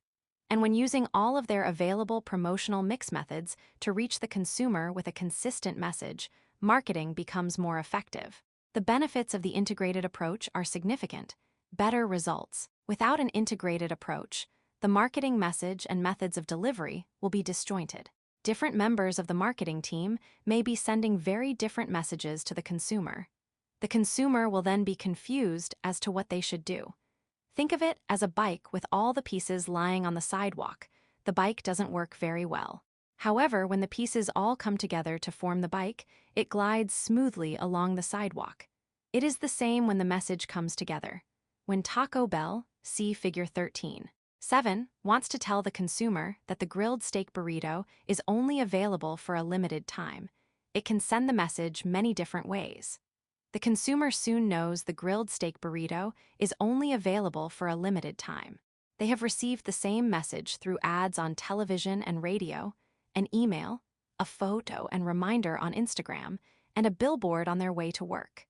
And when using all of their available promotional mix methods to reach the consumer with a consistent message, marketing becomes more effective. The benefits of the integrated approach are significant. Better results. Without an integrated approach, the marketing message and methods of delivery will be disjointed. Different members of the marketing team may be sending very different messages to the consumer. The consumer will then be confused as to what they should do. Think of it as a bike with all the pieces lying on the sidewalk. The bike doesn't work very well. However, when the pieces all come together to form the bike, it glides smoothly along the sidewalk. It is the same when the message comes together. When Taco Bell, see Figure 13.7, wants to tell the consumer that the grilled steak burrito is only available for a limited time, it can send the message many different ways. The consumer soon knows the grilled steak burrito is only available for a limited time. They have received the same message through ads on television and radio, an email, a photo and reminder on Instagram, and a billboard on their way to work.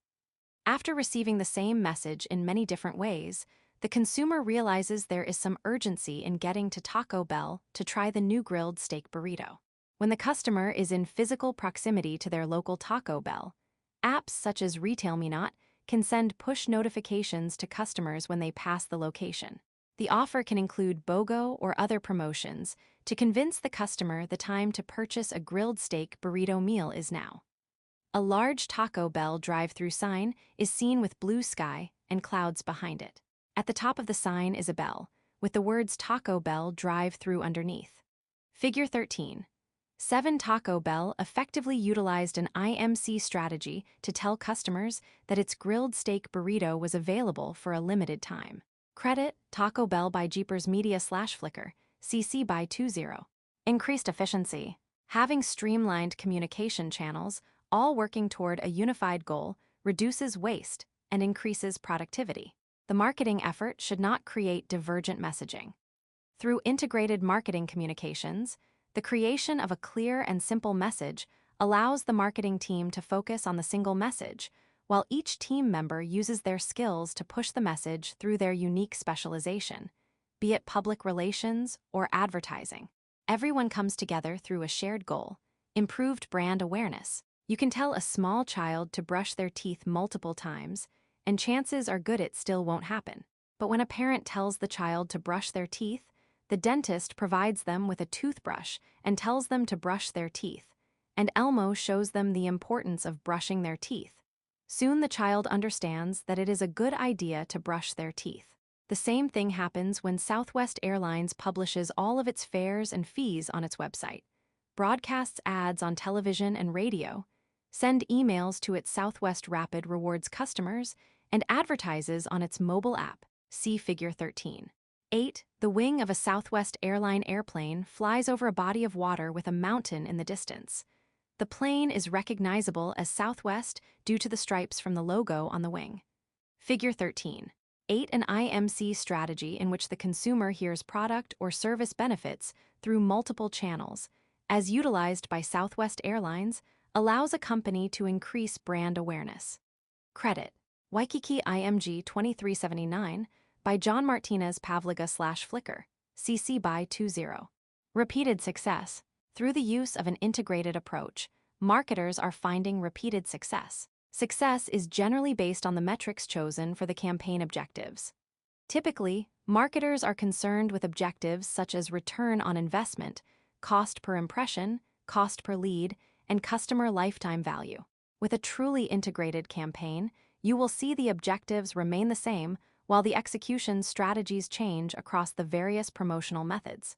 After receiving the same message in many different ways, the consumer realizes there is some urgency in getting to Taco Bell to try the new grilled steak burrito. When the customer is in physical proximity to their local Taco Bell, apps such as RetailMeNot can send push notifications to customers when they pass the location. The offer can include BOGO or other promotions to convince the customer the time to purchase a grilled steak burrito meal is now. A large Taco Bell drive-through sign is seen with blue sky and clouds behind it. At the top of the sign is a bell, with the words Taco Bell drive-through underneath. Figure 13. 7. Taco Bell effectively utilized an IMC strategy to tell customers that its grilled steak burrito was available for a limited time. Credit, Taco Bell by Jeepers Media/Flickr, CC by 20. Increased efficiency. Having streamlined communication channels, all working toward a unified goal, reduces waste and increases productivity. The marketing effort should not create divergent messaging. Through integrated marketing communications, the creation of a clear and simple message allows the marketing team to focus on the single message, while each team member uses their skills to push the message through their unique specialization, be it public relations or advertising. Everyone comes together through a shared goal, improved brand awareness. You can tell a small child to brush their teeth multiple times, and chances are good it still won't happen. But when a parent tells the child to brush their teeth, the dentist provides them with a toothbrush and tells them to brush their teeth, and Elmo shows them the importance of brushing their teeth. Soon the child understands that it is a good idea to brush their teeth. The same thing happens when Southwest Airlines publishes all of its fares and fees on its website, broadcasts ads on television and radio, send emails to its Southwest Rapid Rewards customers, and advertises on its mobile app, see Figure 13. 8. The wing of a Southwest airline airplane flies over a body of water with a mountain in the distance. The plane is recognizable as Southwest due to the stripes from the logo on the wing. Figure 13. 8. An IMC strategy in which the consumer hears product or service benefits through multiple channels, as utilized by Southwest Airlines, allows a company to increase brand awareness. Credit: Waikiki IMG 2379 by John Martinez Pavliga/Flickr, CC by 20. Repeated success. Through the use of an integrated approach, marketers are finding repeated success. Success is generally based on the metrics chosen for the campaign objectives. Typically, marketers are concerned with objectives such as return on investment, cost per impression, cost per lead, and customer lifetime value. With a truly integrated campaign, you will see the objectives remain the same while the execution strategies change across the various promotional methods.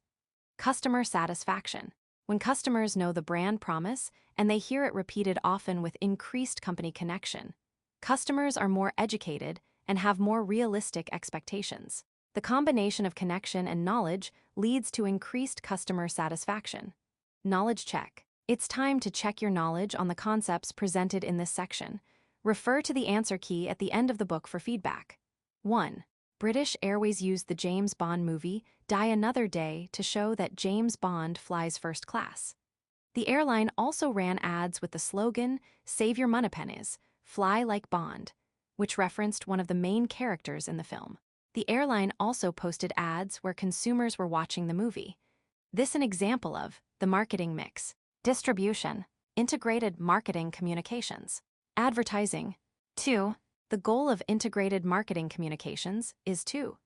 Customer satisfaction. When customers know the brand promise and they hear it repeated often with increased company connection, customers are more educated and have more realistic expectations. The combination of connection and knowledge leads to increased customer satisfaction. Knowledge check. It's time to check your knowledge on the concepts presented in this section. Refer to the answer key at the end of the book for feedback. 1. British Airways used the James Bond movie Die Another Day to show that James Bond flies first class. The airline also ran ads with the slogan, "Save your moneypennies, fly like Bond," which referenced one of the main characters in the film. The airline also posted ads where consumers were watching the movie. This an example of the marketing mix. Distribution, integrated marketing communications. Advertising. 2. The goal of integrated marketing communications is to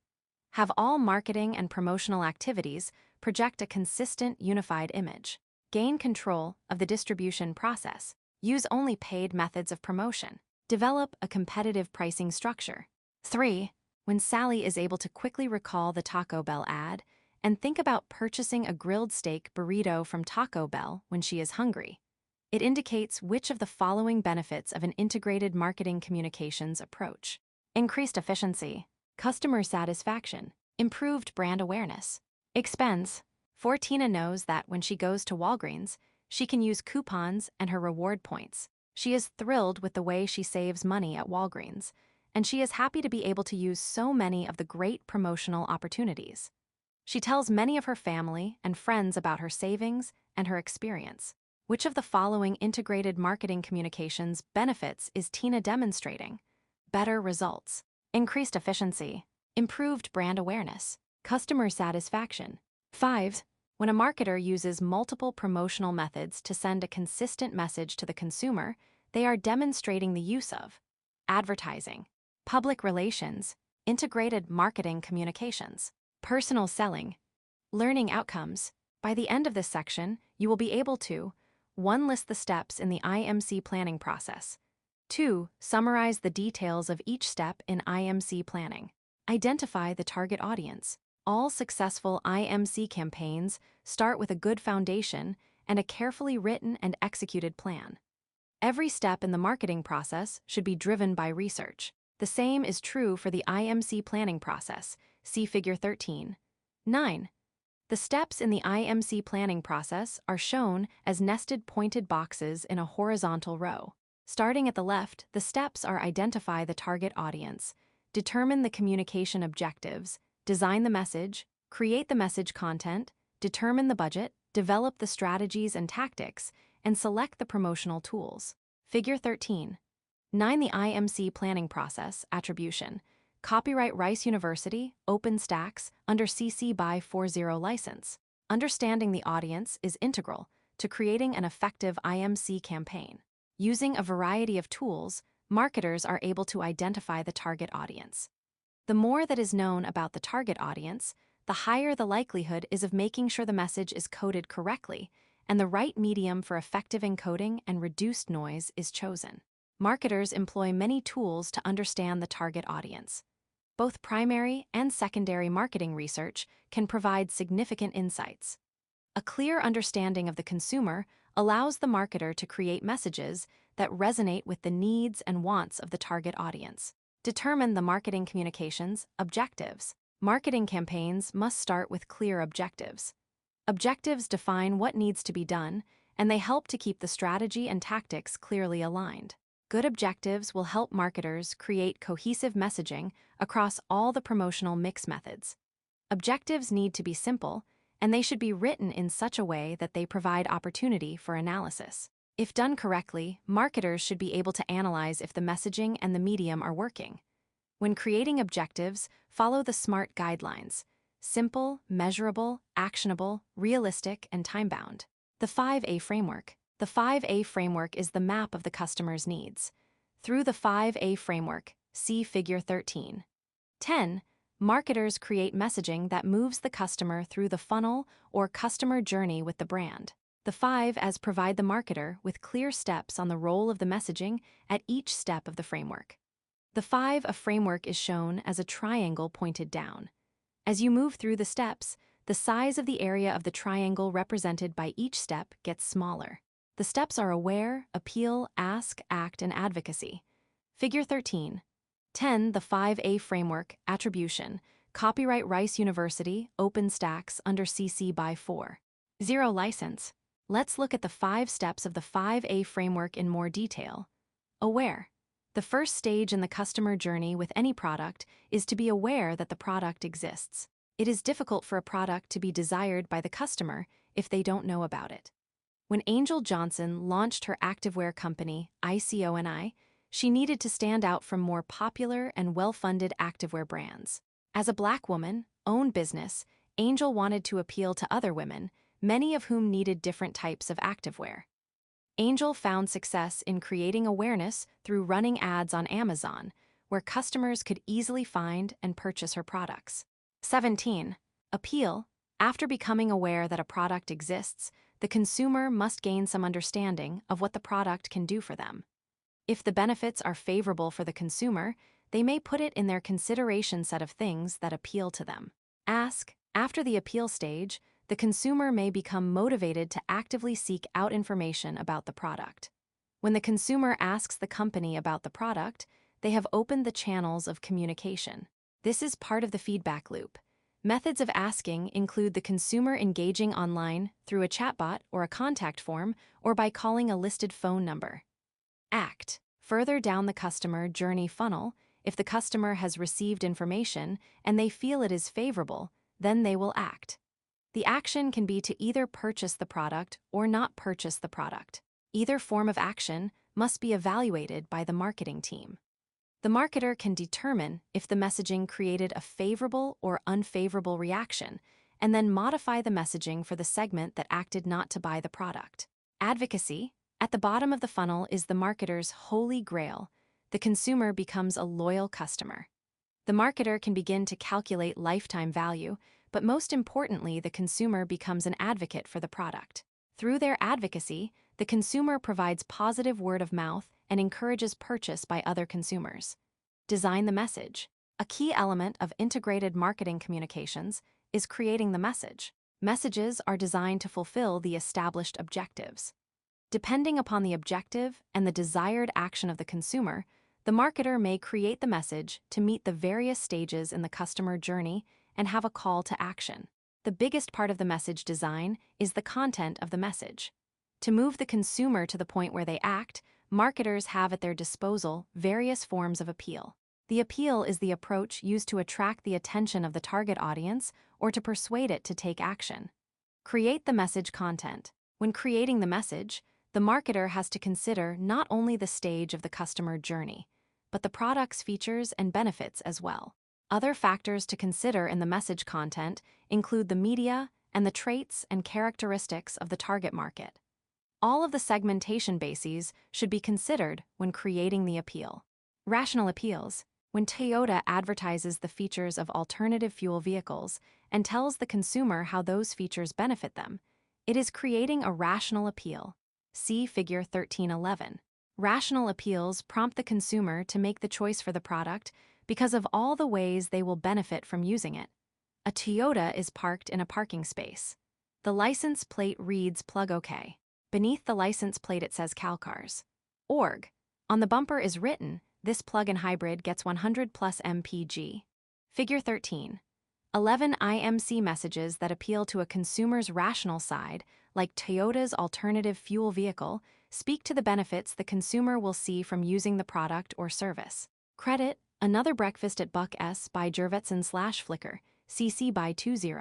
have all marketing and promotional activities project a consistent, unified image. Gain control of the distribution process. Use only paid methods of promotion. Develop a competitive pricing structure. 3. When Sally is able to quickly recall the Taco Bell ad and think about purchasing a grilled steak burrito from Taco Bell when she is hungry, it indicates which of the following benefits of an integrated marketing communications approach. Increased efficiency, customer satisfaction, improved brand awareness. Expense. Fortina knows that when she goes to Walgreens, she can use coupons and her reward points. She is thrilled with the way she saves money at Walgreens, and she is happy to be able to use so many of the great promotional opportunities. She tells many of her family and friends about her savings and her experience. Which of the following integrated marketing communications benefits is Tina demonstrating? Better results, increased efficiency, improved brand awareness, customer satisfaction. 5. When a marketer uses multiple promotional methods to send a consistent message to the consumer, they are demonstrating the use of advertising, public relations, integrated marketing communications, personal selling, learning outcomes. By the end of this section, you will be able to 1. List the steps in the IMC planning process. 2. Summarize the details of each step in IMC planning. Identify the target audience. All successful IMC campaigns start with a good foundation and a carefully written and executed plan. Every step in the marketing process should be driven by research. The same is true for the IMC planning process. See Figure 13. 9. The steps in the IMC planning process are shown as nested pointed boxes in a horizontal row. Starting at the left, the steps are identify the target audience, determine the communication objectives, design the message, create the message content, determine the budget, develop the strategies and tactics, and select the promotional tools. Figure 13. 9. The IMC planning process, attribution. Copyright Rice University, OpenStax, under CC by 40 license. Understanding the audience is integral to creating an effective IMC campaign. Using a variety of tools, marketers are able to identify the target audience. The more that is known about the target audience, the higher the likelihood is of making sure the message is coded correctly and the right medium for effective encoding and reduced noise is chosen. Marketers employ many tools to understand the target audience. Both primary and secondary marketing research can provide significant insights. A clear understanding of the consumer allows the marketer to create messages that resonate with the needs and wants of the target audience. Determine the marketing communications objectives. Marketing campaigns must start with clear objectives. Objectives define what needs to be done, and they help to keep the strategy and tactics clearly aligned. Good objectives will help marketers create cohesive messaging across all the promotional mix methods. Objectives need to be simple, and they should be written in such a way that they provide opportunity for analysis. If done correctly, marketers should be able to analyze if the messaging and the medium are working. When creating objectives, follow the SMART guidelines: simple, measurable, actionable, realistic, and time-bound. The 5A framework. The 5A framework is the map of the customer's needs. Through the 5A framework, see Figure 13. 10. Marketers create messaging that moves the customer through the funnel or customer journey with the brand. The 5 As provide the marketer with clear steps on the role of the messaging at each step of the framework. The 5 A framework is shown as a triangle pointed down. As you move through the steps, the size of the area of the triangle represented by each step gets smaller. The steps are aware, appeal, ask, act, and advocacy. Figure 13. 10. The 5A framework, attribution. Copyright Rice University, OpenStax, under CC by 4. 0 license. Let's look at the 5 steps of the 5A framework in more detail. Aware. The first stage in the customer journey with any product is to be aware that the product exists. It is difficult for a product to be desired by the customer if they don't know about it. When Angel Johnson launched her activewear company, ICONI, she needed to stand out from more popular and well-funded activewear brands. As a Black woman, owned business, Angel wanted to appeal to other women, many of whom needed different types of activewear. Angel found success in creating awareness through running ads on Amazon, where customers could easily find and purchase her products. 17. Appeal. After becoming aware that a product exists, the consumer must gain some understanding of what the product can do for them. If the benefits are favorable for the consumer, they may put it in their consideration set of things that appeal to them. Ask. After the appeal stage, the consumer may become motivated to actively seek out information about the product. When the consumer asks the company about the product, they have opened the channels of communication. This is part of the feedback loop. Methods of asking include the consumer engaging online through a chatbot or a contact form, or by calling a listed phone number. Act. Further down the customer journey funnel, if the customer has received information and they feel it is favorable, then they will act. The action can be to either purchase the product or not purchase the product. Either form of action must be evaluated by the marketing team. The marketer can determine if the messaging created a favorable or unfavorable reaction, and then modify the messaging for the segment that acted not to buy the product. Advocacy. At the bottom of the funnel is the marketer's holy grail. The consumer becomes a loyal customer. The marketer can begin to calculate lifetime value, but most importantly, the consumer becomes an advocate for the product. Through their advocacy, the consumer provides positive word of mouth and encourages purchase by other consumers. Design the message. A key element of integrated marketing communications is creating the message. Messages are designed to fulfill the established objectives. Depending upon the objective and the desired action of the consumer, the marketer may create the message to meet the various stages in the customer journey and have a call to action. The biggest part of the message design is the content of the message. To move the consumer to the point where they act, marketers have at their disposal various forms of appeal. The appeal is the approach used to attract the attention of the target audience or to persuade it to take action. Create the message content. When creating the message, the marketer has to consider not only the stage of the customer journey, but the product's features and benefits as well. Other factors to consider in the message content include the media and the traits and characteristics of the target market. All of the segmentation bases should be considered when creating the appeal. Rational appeals. When Toyota advertises the features of alternative fuel vehicles and tells the consumer how those features benefit them, it is creating a rational appeal. See Figure 1311. Rational appeals prompt the consumer to make the choice for the product because of all the ways they will benefit from using it. A Toyota is parked in a parking space. The license plate reads Plug OK. Beneath the license plate it says CalCars. Org. On the bumper is written, this plug-in hybrid gets 100 plus mpg. Figure 13. 11 IMC messages that appeal to a consumer's rational side, like Toyota's alternative fuel vehicle, speak to the benefits the consumer will see from using the product or service. Credit, Another Breakfast at Buck S by Jurvetson/Flickr, CC by 20.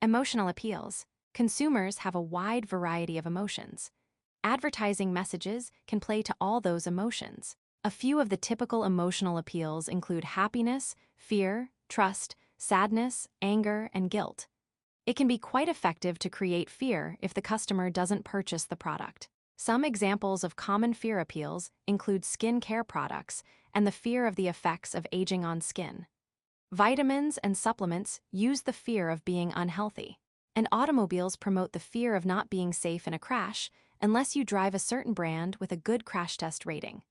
Emotional appeals. Consumers have a wide variety of emotions. Advertising messages can play to all those emotions. A few of the typical emotional appeals include happiness, fear, trust, sadness, anger, and guilt. It can be quite effective to create fear if the customer doesn't purchase the product. Some examples of common fear appeals include skin care products and the fear of the effects of aging on skin. Vitamins and supplements use the fear of being unhealthy. And automobiles promote the fear of not being safe in a crash unless you drive a certain brand with a good crash test rating.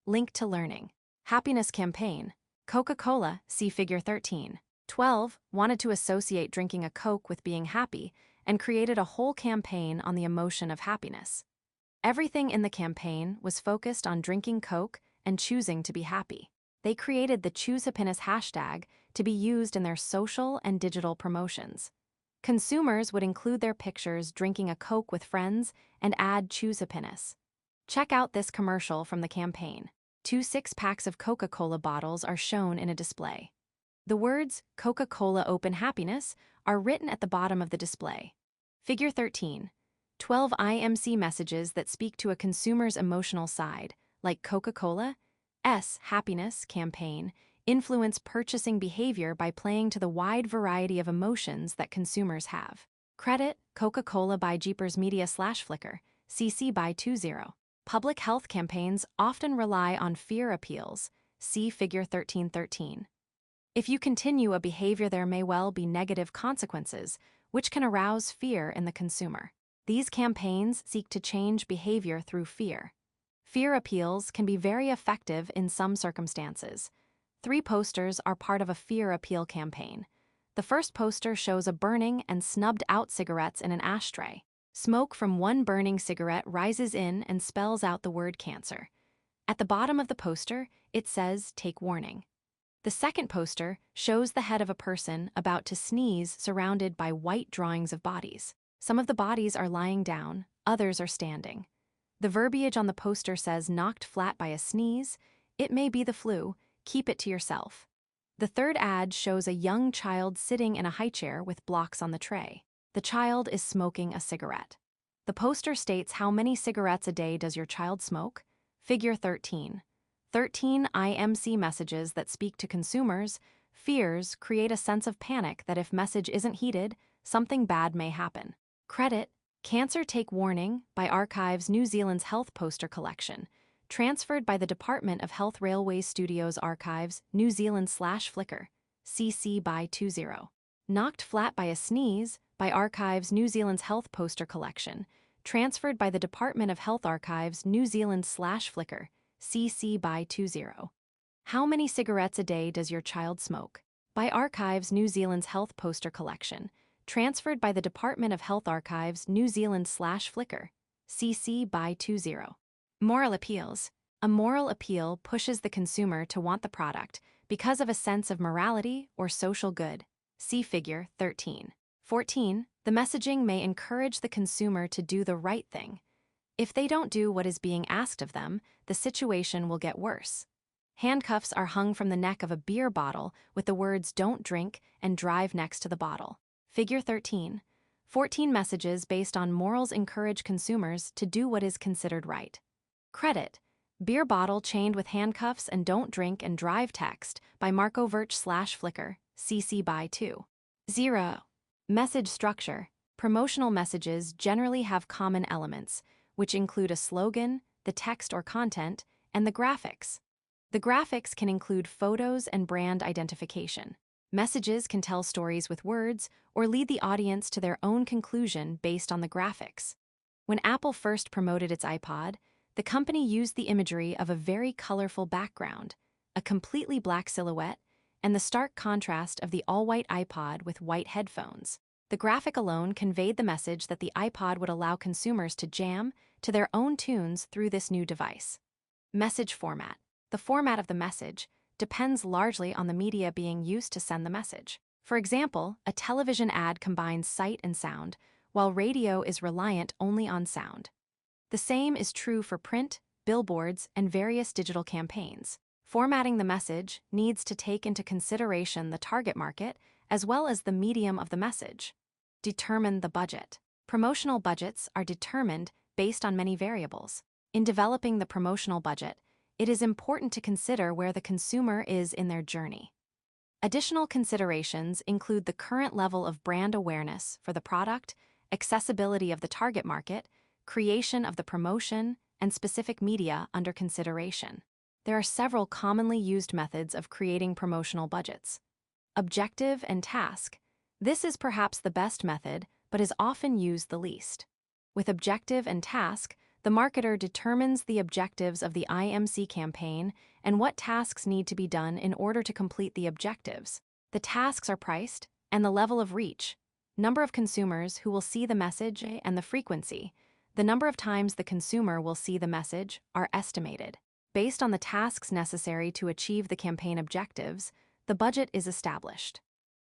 Link to learning. Happiness campaign. Coca-Cola, see Figure 13. 12 wanted to associate drinking a Coke with being happy and created a whole campaign on the emotion of happiness. Everything in the campaign was focused on drinking Coke and choosing to be happy. They created the Choose Happiness hashtag to be used in their social and digital promotions. Consumers would include their pictures drinking a Coke with friends and add Choose Happiness. Check out this commercial from the campaign. 2 6-packs of Coca-Cola bottles are shown in a display. The words Coca-Cola Open Happiness are written at the bottom of the display. Figure 13. 12 IMC messages that speak to a consumer's emotional side, like Coca-Cola's Happiness campaign, influence purchasing behavior by playing to the wide variety of emotions that consumers have. Credit, Coca-Cola by Jeepers Media/Flickr, CC by 20. Public health campaigns often rely on fear appeals, see Figure 1313. If you continue a behavior, there may well be negative consequences, which can arouse fear in the consumer. These campaigns seek to change behavior through fear. Fear appeals can be very effective in some circumstances. 3 posters are part of a fear appeal campaign. The first poster shows a burning and snubbed-out cigarettes in an ashtray. Smoke from one burning cigarette rises in and spells out the word cancer. At the bottom of the poster, it says, "Take warning." The second poster shows the head of a person about to sneeze surrounded by white drawings of bodies. Some of the bodies are lying down, others are standing. The verbiage on the poster says, "Knocked flat by a sneeze. It may be the flu. Keep it to yourself." The third ad shows a young child sitting in a high chair with blocks on the tray. The child is smoking a cigarette. The poster states, "How many cigarettes a day does your child smoke?" Figure 13. 13 IMC messages that speak to consumers' fears create a sense of panic that if message isn't heeded, something bad may happen. Credit, Cancer Take Warning by Archives New Zealand's Health Poster Collection, transferred by the Department of Health Railways Studios Archives New Zealand/Flickr, CC by 20. Knocked Flat by a Sneeze by Archives New Zealand's Health Poster Collection, transferred by the Department of Health Archives New Zealand/Flickr, CC by 20. How many cigarettes a day does your child smoke? By Archives New Zealand's Health Poster Collection, transferred by the Department of Health Archives New Zealand/Flickr, CC by 20. Moral appeals. A moral appeal pushes the consumer to want the product because of a sense of morality or social good. See Figure 13. 14. The messaging may encourage the consumer to do the right thing. If they don't do what is being asked of them, the situation will get worse. Handcuffs are hung from the neck of a beer bottle with the words "Don't drink" and "Drive" next to the bottle. Figure 13. 14 messages based on morals encourage consumers to do what is considered right. Credit, Beer Bottle Chained with Handcuffs and Don't Drink and Drive text by Marco Verch/Flickr, CC by 20. Message structure. Promotional messages generally have common elements, which include a slogan, the text or content, and the graphics. The graphics can include photos and brand identification. Messages can tell stories with words or lead the audience to their own conclusion based on the graphics. When Apple first promoted its iPod, the company used the imagery of a very colorful background, a completely black silhouette, and the stark contrast of the all-white iPod with white headphones. The graphic alone conveyed the message that the iPod would allow consumers to jam to their own tunes through this new device. Message format. The format of the message depends largely on the media being used to send the message. For example, a television ad combines sight and sound, while radio is reliant only on sound. The same is true for print, billboards, and various digital campaigns. Formatting the message needs to take into consideration the target market as well as the medium of the message. Determine the budget. Promotional budgets are determined based on many variables. In developing the promotional budget, it is important to consider where the consumer is in their journey. Additional considerations include the current level of brand awareness for the product, accessibility of the target market, creation of the promotion, and specific media under consideration. There are several commonly used methods of creating promotional budgets. Objective and task. This is perhaps the best method, but is often used the least. With objective and task, the marketer determines the objectives of the IMC campaign and what tasks need to be done in order to complete the objectives. The tasks are priced, and the level of reach, number of consumers who will see the message, and the frequency, the number of times the consumer will see the message, are estimated. Based on the tasks necessary to achieve the campaign objectives, the budget is established.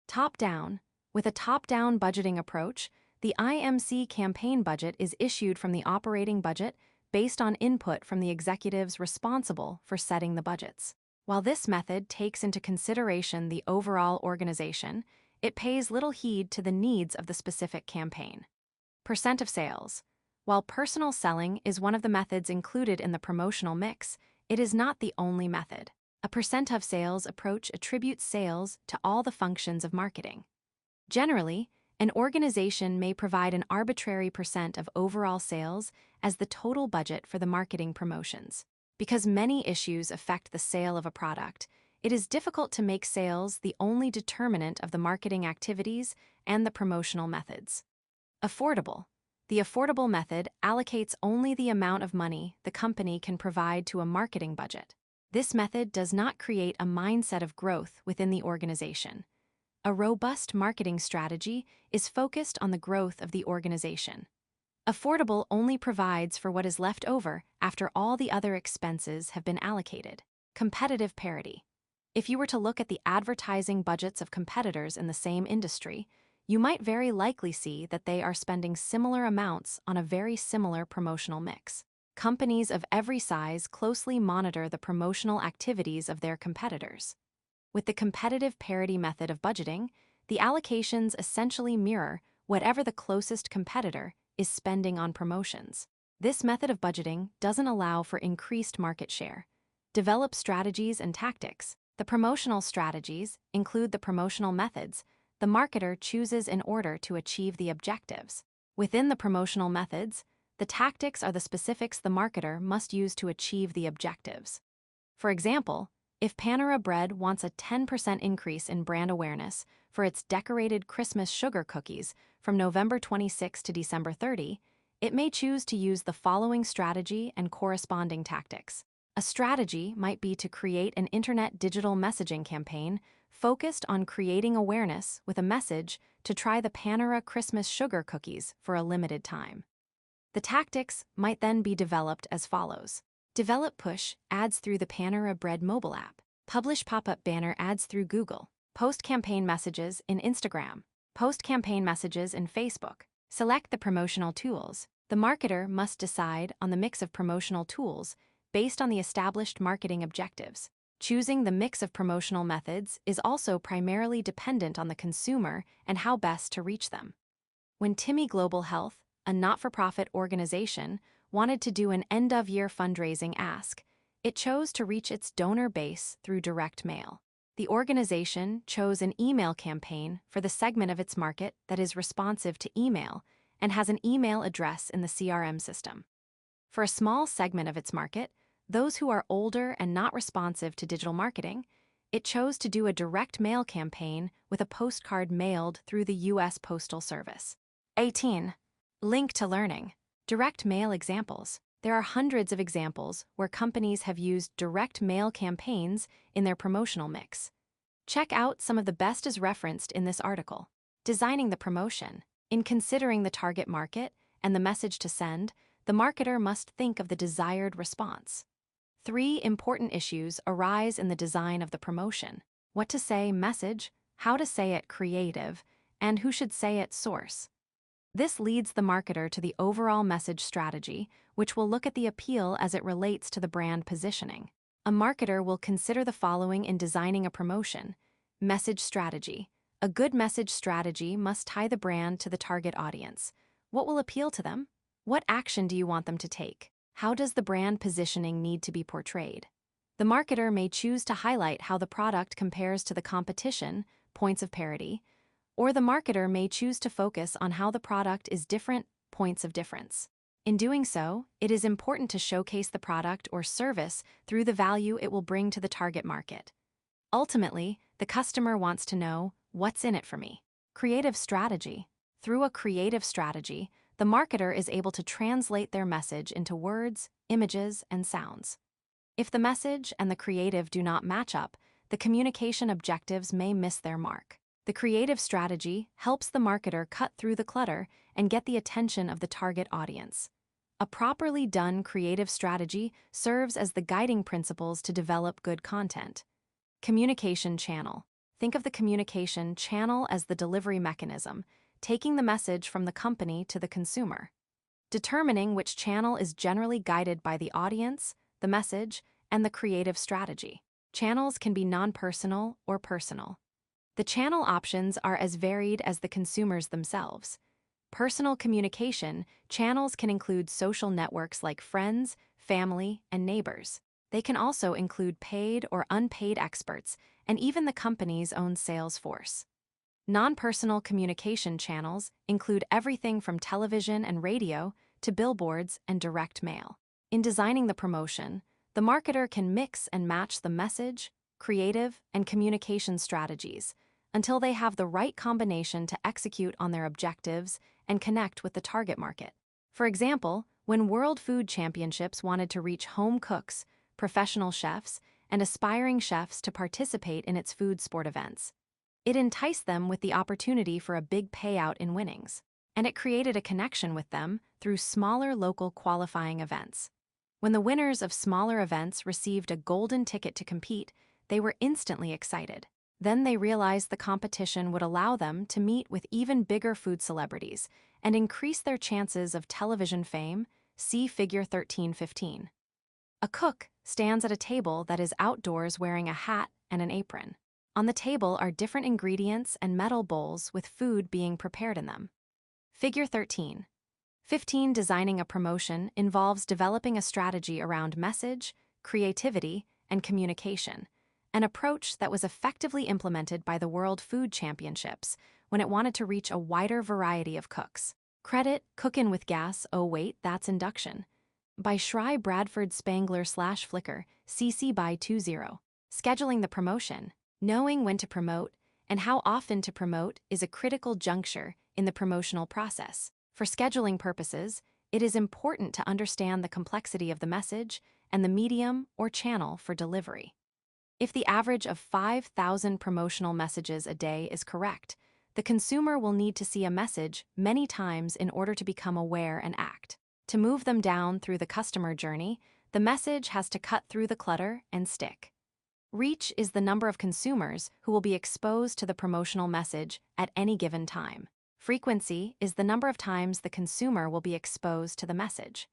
Top-down. With a top-down budgeting approach, the IMC campaign budget is issued from the operating budget based on input from the executives responsible for setting the budgets. While this method takes into consideration the overall organization, it pays little heed to the needs of the specific campaign. Percent of sales. While personal selling is one of the methods included in the promotional mix, it is not the only method. A percent of sales approach attributes sales to all the functions of marketing. Generally, an organization may provide an arbitrary percent of overall sales as the total budget for the marketing promotions. Because many issues affect the sale of a product, it is difficult to make sales the only determinant of the marketing activities and the promotional methods. Affordable. The affordable method allocates only the amount of money the company can provide to a marketing budget. This method does not create a mindset of growth within the organization. A robust marketing strategy is focused on the growth of the organization. Affordable only provides for what is left over after all the other expenses have been allocated. Competitive parity. If you were to look at the advertising budgets of competitors in the same industry, you might very likely see that they are spending similar amounts on a very similar promotional mix. Companies of every size closely monitor the promotional activities of their competitors. With the competitive parity method of budgeting, the allocations essentially mirror whatever the closest competitor is spending on promotions. This method of budgeting doesn't allow for increased market share. Develop strategies and tactics. The promotional strategies include the promotional methods the marketer chooses in order to achieve the objectives. Within the promotional methods, the tactics are the specifics the marketer must use to achieve the objectives. For example, if Panera Bread wants a 10% increase in brand awareness for its decorated Christmas sugar cookies from November 26 to December 30, it may choose to use the following strategy and corresponding tactics. A strategy might be to create an internet digital messaging campaign focused on creating awareness with a message to try the Panera Christmas sugar cookies for a limited time. The tactics might then be developed as follows. Develop push ads through the Panera Bread mobile app. Publish pop-up banner ads through Google. Post campaign messages in Instagram. Post campaign messages in Facebook. Select the promotional tools. The marketer must decide on the mix of promotional tools based on the established marketing objectives. Choosing the mix of promotional methods is also primarily dependent on the consumer and how best to reach them. When Timmy Global Health, a not-for-profit organization, wanted to do an end-of-year fundraising ask, it chose to reach its donor base through direct mail. The organization chose an email campaign for the segment of its market that is responsive to email and has an email address in the CRM system. For a small segment of its market, those who are older and not responsive to digital marketing, it chose to do a direct mail campaign with a postcard mailed through the U.S. Postal Service. 18. Link to learning. Direct mail examples. There are hundreds of examples where companies have used direct mail campaigns in their promotional mix. Check out some of the best as referenced in this article. Designing the promotion. In considering the target market and the message to send, the marketer must think of the desired response. 3 important issues arise in the design of the promotion. What to say message, how to say it creative, and who should say it source. This leads the marketer to the overall message strategy, which will look at the appeal as it relates to the brand positioning. A marketer will consider the following in designing a promotion. Message strategy. A good message strategy must tie the brand to the target audience. What will appeal to them? What action do you want them to take? How does the brand positioning need to be portrayed? The marketer may choose to highlight how the product compares to the competition, points of parity, or the marketer may choose to focus on how the product is different, points of difference. In doing so, it is important to showcase the product or service through the value it will bring to the target market. Ultimately, the customer wants to know, what's in it for me? Creative strategy. Through a creative strategy, the marketer is able to translate their message into words, images, and sounds. If the message and the creative do not match up, the communication objectives may miss their mark. The creative strategy helps the marketer cut through the clutter and get the attention of the target audience. A properly done creative strategy serves as the guiding principles to develop good content. Communication channel. Think of the communication channel as the delivery mechanism, taking the message from the company to the consumer. Determining which channel is generally guided by the audience, the message, and the creative strategy. Channels can be non-personal or personal. The channel options are as varied as the consumers themselves. Personal communication channels can include social networks like friends, family, and neighbors. They can also include paid or unpaid experts, and even the company's own sales force. Non-personal communication channels include everything from television and radio to billboards and direct mail. In designing the promotion, the marketer can mix and match the message, creative, and communication strategies until they have the right combination to execute on their objectives and connect with the target market. For example, when World Food Championships wanted to reach home cooks, professional chefs, and aspiring chefs to participate in its food sport events, it enticed them with the opportunity for a big payout in winnings, and it created a connection with them through smaller local qualifying events. When the winners of smaller events received a golden ticket to compete, they were instantly excited. Then they realized the competition would allow them to meet with even bigger food celebrities and increase their chances of television fame. See Figure 1315. A cook stands at a table that is outdoors wearing a hat and an apron. On the table are different ingredients and metal bowls with food being prepared in them. Figure 13. 15. Designing a promotion involves developing a strategy around message, creativity, and communication, an approach that was effectively implemented by the World Food Championships when it wanted to reach a wider variety of cooks. Credit Cookin' with Gas, Oh Wait, That's Induction by Shri Bradford Spangler /Flickr, CC by 20. Scheduling the promotion. Knowing when to promote and how often to promote is a critical juncture in the promotional process. For scheduling purposes, it is important to understand the complexity of the message and the medium or channel for delivery. If the average of 5,000 promotional messages a day is correct, the consumer will need to see a message many times in order to become aware and act. To move them down through the customer journey, the message has to cut through the clutter and stick. Reach is the number of consumers who will be exposed to the promotional message at any given time. Frequency is the number of times the consumer will be exposed to the message.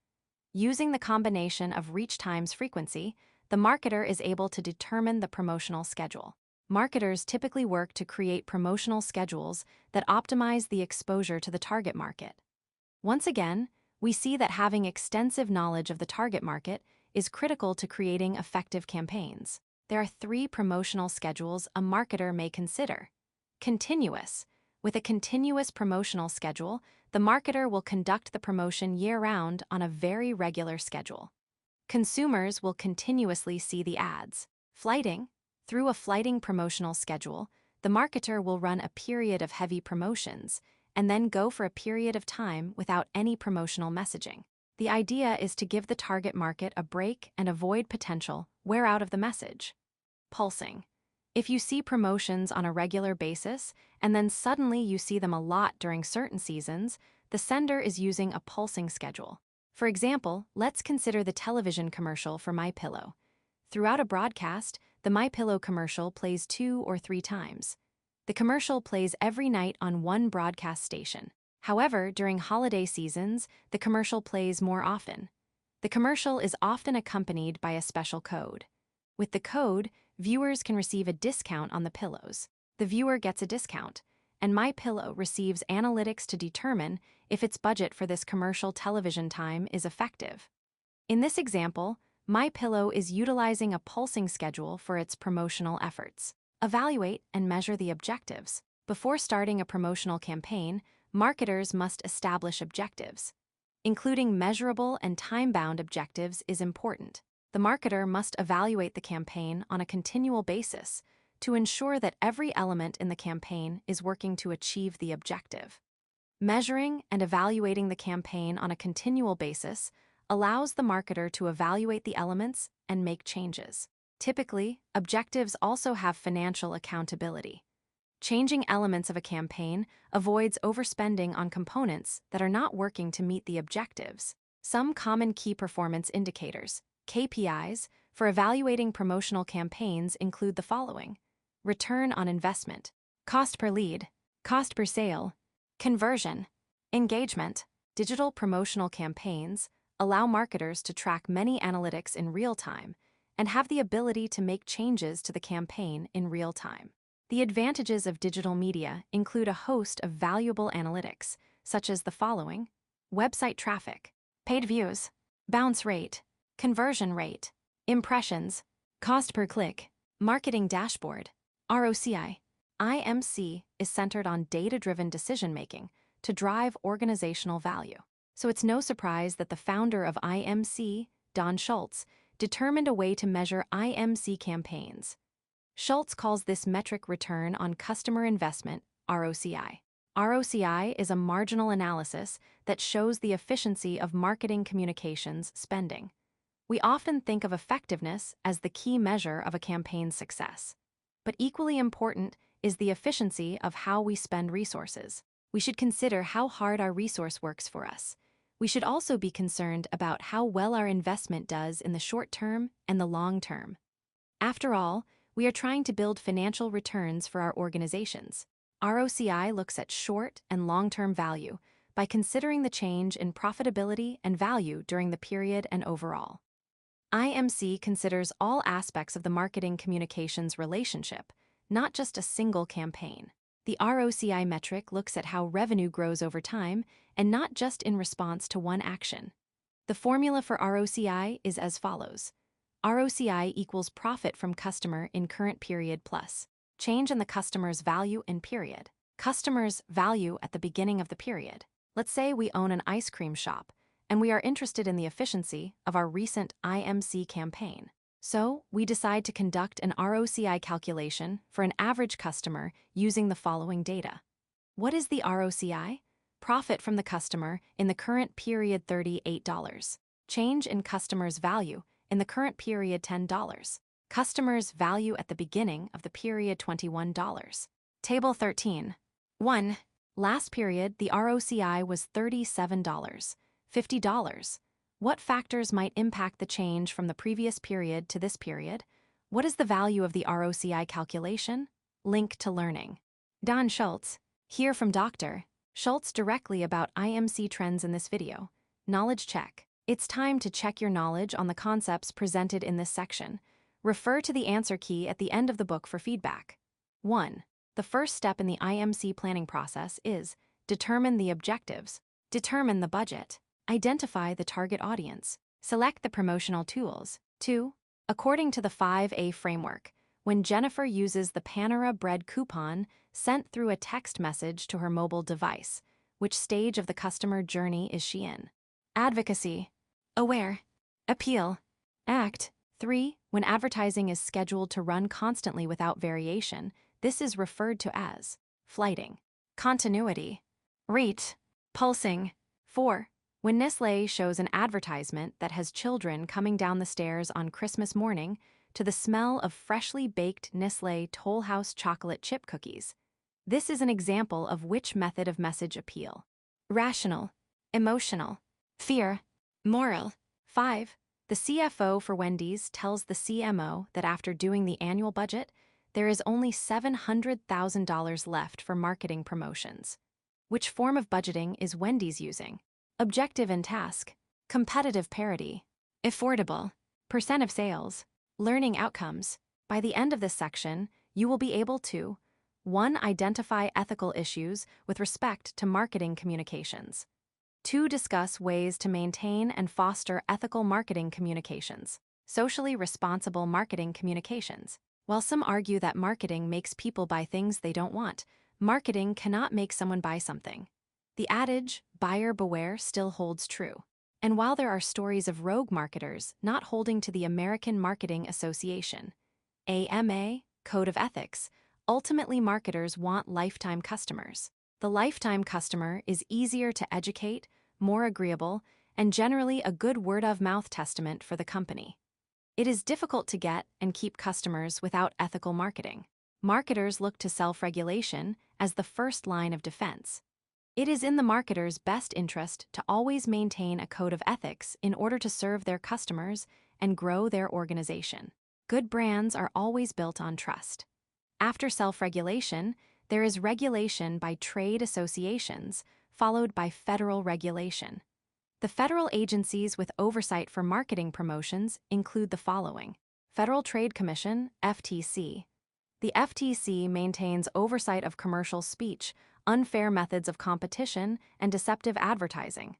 Using the combination of reach times frequency, the marketer is able to determine the promotional schedule. Marketers typically work to create promotional schedules that optimize the exposure to the target market. Once again, we see that having extensive knowledge of the target market is critical to creating effective campaigns. There are 3 promotional schedules a marketer may consider. Continuous. With a continuous promotional schedule, the marketer will conduct the promotion year-round on a very regular schedule. Consumers will continuously see the ads. Flighting. Through a flighting promotional schedule, the marketer will run a period of heavy promotions and then go for a period of time without any promotional messaging. The idea is to give the target market a break and avoid potential wear out of the message. Pulsing. If you see promotions on a regular basis and then suddenly you see them a lot during certain seasons, the sender is using a pulsing schedule. For example, let's consider the television commercial for MyPillow. Throughout a broadcast, the MyPillow commercial plays 2 or 3 times. The commercial plays every night on one broadcast station. However, during holiday seasons, the commercial plays more often. The commercial is often accompanied by a special code. With the code, viewers can receive a discount on the pillows. The viewer gets a discount, and MyPillow receives analytics to determine if its budget for this commercial television time is effective. In this example, MyPillow is utilizing a pulsing schedule for its promotional efforts. Evaluate and measure the objectives. Before starting a promotional campaign, marketers must establish objectives. Including measurable and time-bound objectives is important. The marketer must evaluate the campaign on a continual basis to ensure that every element in the campaign is working to achieve the objective. Measuring and evaluating the campaign on a continual basis allows the marketer to evaluate the elements and make changes. Typically, objectives also have financial accountability. Changing elements of a campaign avoids overspending on components that are not working to meet the objectives. Some common key performance indicators, KPIs, for evaluating promotional campaigns include the following: return on investment, cost per lead, cost per sale, conversion, engagement. Digital promotional campaigns allow marketers to track many analytics in real time and have the ability to make changes to the campaign in real time. The advantages of digital media include a host of valuable analytics, such as the following: website traffic, paid views, bounce rate, conversion rate, impressions, cost per click, marketing dashboard, ROCI. IMC is centered on data-driven decision-making to drive organizational value. So it's no surprise that the founder of IMC, Don Schultz, determined a way to measure IMC campaigns. Schultz calls this metric return on customer investment, ROCI. ROCI is a marginal analysis that shows the efficiency of marketing communications spending. We often think of effectiveness as the key measure of a campaign's success. But equally important is the efficiency of how we spend resources. We should consider how hard our resource works for us. We should also be concerned about how well our investment does in the short term and the long term. After all, we are trying to build financial returns for our organizations. ROCI looks at short and long-term value by considering the change in profitability and value during the period and overall. IMC considers all aspects of the marketing communications relationship, not just a single campaign. The ROCI metric looks at how revenue grows over time and not just in response to one action. The formula for ROCI is as follows: ROCI equals profit from customer in current period plus change in the customer's value in period. Customer's value at the beginning of the period. Let's say we own an ice cream shop and we are interested in the efficiency of our recent IMC campaign. So, we decide to conduct an ROCI calculation for an average customer using the following data. What is the ROCI? Profit from the customer in the current period $38. Change in customer's value in the current period $10. Customer's value at the beginning of the period $21. Table 13. 1. Last period, the ROCI was $37. $50. What factors might impact the change from the previous period to this period? What is the value of the ROCI calculation? Link to learning. Don Schultz. Hear from Dr. Schultz directly about IMC trends in this video. Knowledge check. It's time to check your knowledge on the concepts presented in this section. Refer to the answer key at the end of the book for feedback. 1. The first step in the IMC planning process is determine the objectives, determine the budget, identify the target audience, select the promotional tools. 2. According to the 5A framework, when Jennifer uses the Panera Bread coupon sent through a text message to her mobile device, which stage of the customer journey is she in? Advocacy, aware, appeal, act. 3. When advertising is scheduled to run constantly without variation, this is referred to as flighting, continuity, rate, pulsing. 4. When Nestlé shows an advertisement that has children coming down the stairs on Christmas morning to the smell of freshly baked Nestlé Toll House chocolate chip cookies, this is an example of which method of message appeal: rational, emotional, fear, moral. 5. The CFO for Wendy's tells the CMO that after doing the annual budget, there is only $700,000 left for marketing promotions. Which form of budgeting is Wendy's using? Objective and task, competitive parity, affordable, percent of sales, learning outcomes. By the end of this section, you will be able to 1. Identify ethical issues with respect to marketing communications. 2. Discuss ways to maintain and foster ethical marketing communications. Socially responsible marketing communications. While some argue that marketing makes people buy things they don't want, marketing cannot make someone buy something. The adage, buyer beware, still holds true. And while there are stories of rogue marketers not holding to the American Marketing Association, AMA, Code of Ethics, ultimately marketers want lifetime customers. The lifetime customer is easier to educate, more agreeable, and generally a good word-of-mouth testament for the company. It is difficult to get and keep customers without ethical marketing. Marketers look to self-regulation as the first line of defense. It is in the marketer's best interest to always maintain a code of ethics in order to serve their customers and grow their organization. Good brands are always built on trust. After self-regulation, there is regulation by trade associations, followed by federal regulation. The federal agencies with oversight for marketing promotions include the following: Federal Trade Commission, FTC. The FTC maintains oversight of commercial speech, unfair methods of competition, and deceptive advertising.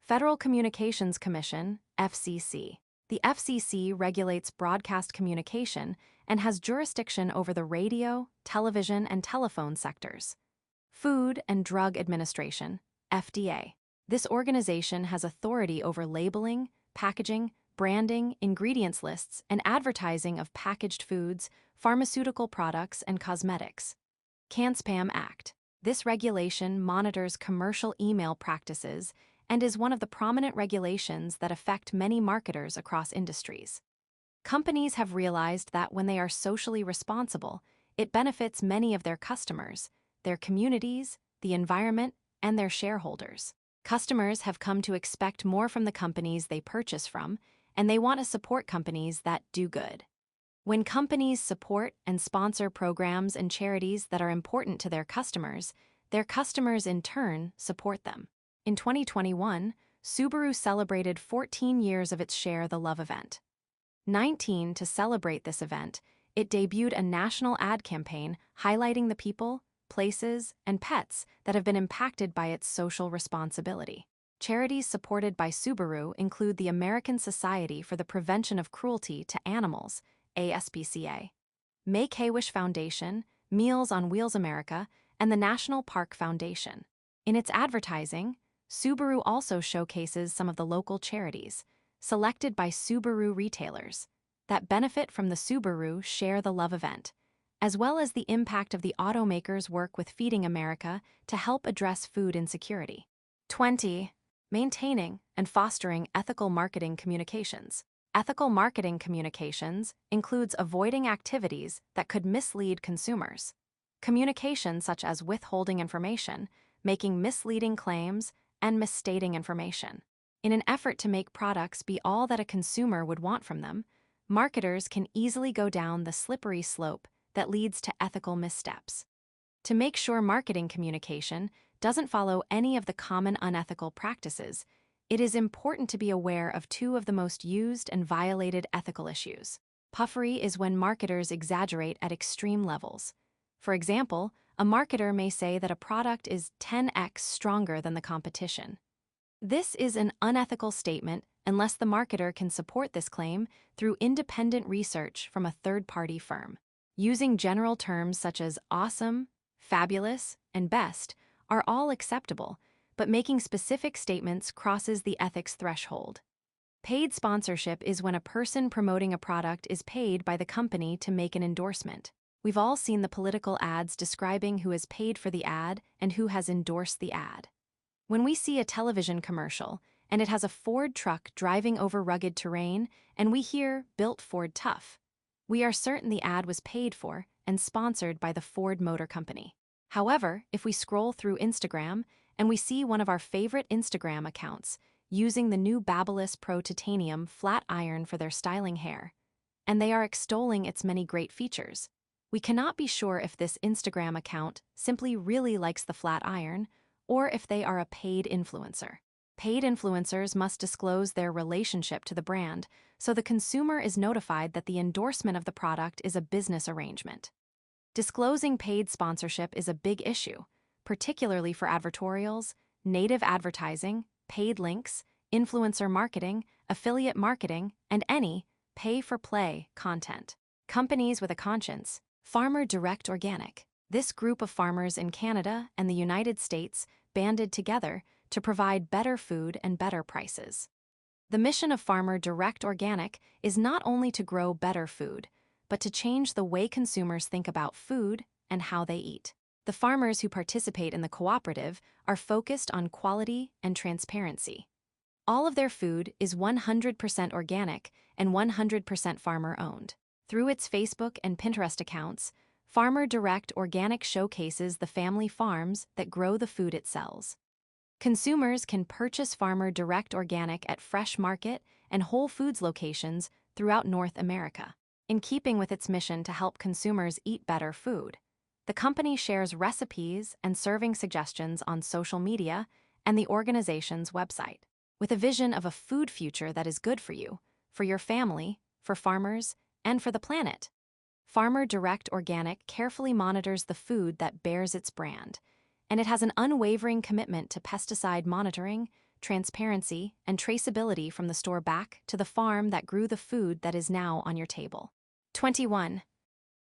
Federal Communications Commission, FCC. The FCC regulates broadcast communication and has jurisdiction over the radio, television, and telephone sectors. Food and Drug Administration, FDA. This organization has authority over labeling, packaging, branding, ingredients lists, and advertising of packaged foods, pharmaceutical products, and cosmetics. CAN-SPAM Act. This regulation monitors commercial email practices and is one of the prominent regulations that affect many marketers across industries. Companies have realized that when they are socially responsible, it benefits many of their customers, their communities, the environment, and their shareholders. Customers have come to expect more from the companies they purchase from, and they want to support companies that do good. When companies support and sponsor programs and charities that are important to their customers in turn support them. In 2021, Subaru celebrated 14 years of its Share the Love event. To celebrate this event, it debuted a national ad campaign highlighting the people, places, and pets that have been impacted by its social responsibility. Charities supported by Subaru include the American Society for the Prevention of Cruelty to Animals, ASPCA, Make-A-Wish Foundation, Meals on Wheels America, and the National Park Foundation. In its advertising, Subaru also showcases some of the local charities, selected by Subaru retailers, that benefit from the Subaru Share the Love event, as well as the impact of the automaker's work with Feeding America to help address food insecurity. 20. Maintaining and fostering ethical marketing communications. Ethical marketing communications includes avoiding activities that could mislead consumers. Communication such as withholding information, making misleading claims, and misstating information. In an effort to make products be all that a consumer would want from them, marketers can easily go down the slippery slope that leads to ethical missteps. To make sure marketing communication doesn't follow any of the common unethical practices, it is important to be aware of two of the most used and violated ethical issues. Puffery is when marketers exaggerate at extreme levels. For example, a marketer may say that a product is 10x stronger than the competition. This is an unethical statement unless the marketer can support this claim through independent research from a third-party firm. Using general terms such as awesome, fabulous, and best are all acceptable, but making specific statements crosses the ethics threshold. Paid sponsorship is when a person promoting a product is paid by the company to make an endorsement. We've all seen the political ads describing who has paid for the ad and who has endorsed the ad. When we see a television commercial and it has a Ford truck driving over rugged terrain and we hear "Built Ford Tough," we are certain the ad was paid for and sponsored by the Ford Motor Company. However, if we scroll through Instagram and we see one of our favorite Instagram accounts using the new Babyliss Pro Titanium flat iron for their styling hair, and they are extolling its many great features, We cannot be sure if this Instagram account simply really likes the flat iron or if they are a paid influencer. Paid influencers must disclose their relationship to the brand, so the consumer is notified that the endorsement of the product is a business arrangement. Disclosing paid sponsorship is a big issue, particularly for advertorials, native advertising, paid links, influencer marketing, affiliate marketing, and any pay-for-play content. Companies with a conscience. Farmer Direct Organic. This group of farmers in Canada and the United States banded together to provide better food and better prices. The mission of Farmer Direct Organic is not only to grow better food, but to change the way consumers think about food and how they eat. The farmers who participate in the cooperative are focused on quality and transparency. All of their food is 100% organic and 100% farmer-owned. Through its Facebook and Pinterest accounts, Farmer Direct Organic showcases the family farms that grow the food it sells. Consumers can purchase Farmer Direct Organic at Fresh Market and Whole Foods locations throughout North America. In keeping with its mission to help consumers eat better food, the company shares recipes and serving suggestions on social media and the organization's website. With a vision of a food future that is good for you, for your family, for farmers, and for the planet, Farmer Direct Organic carefully monitors the food that bears its brand, and it has an unwavering commitment to pesticide monitoring, transparency, and traceability from the store back to the farm that grew the food that is now on your table. 21.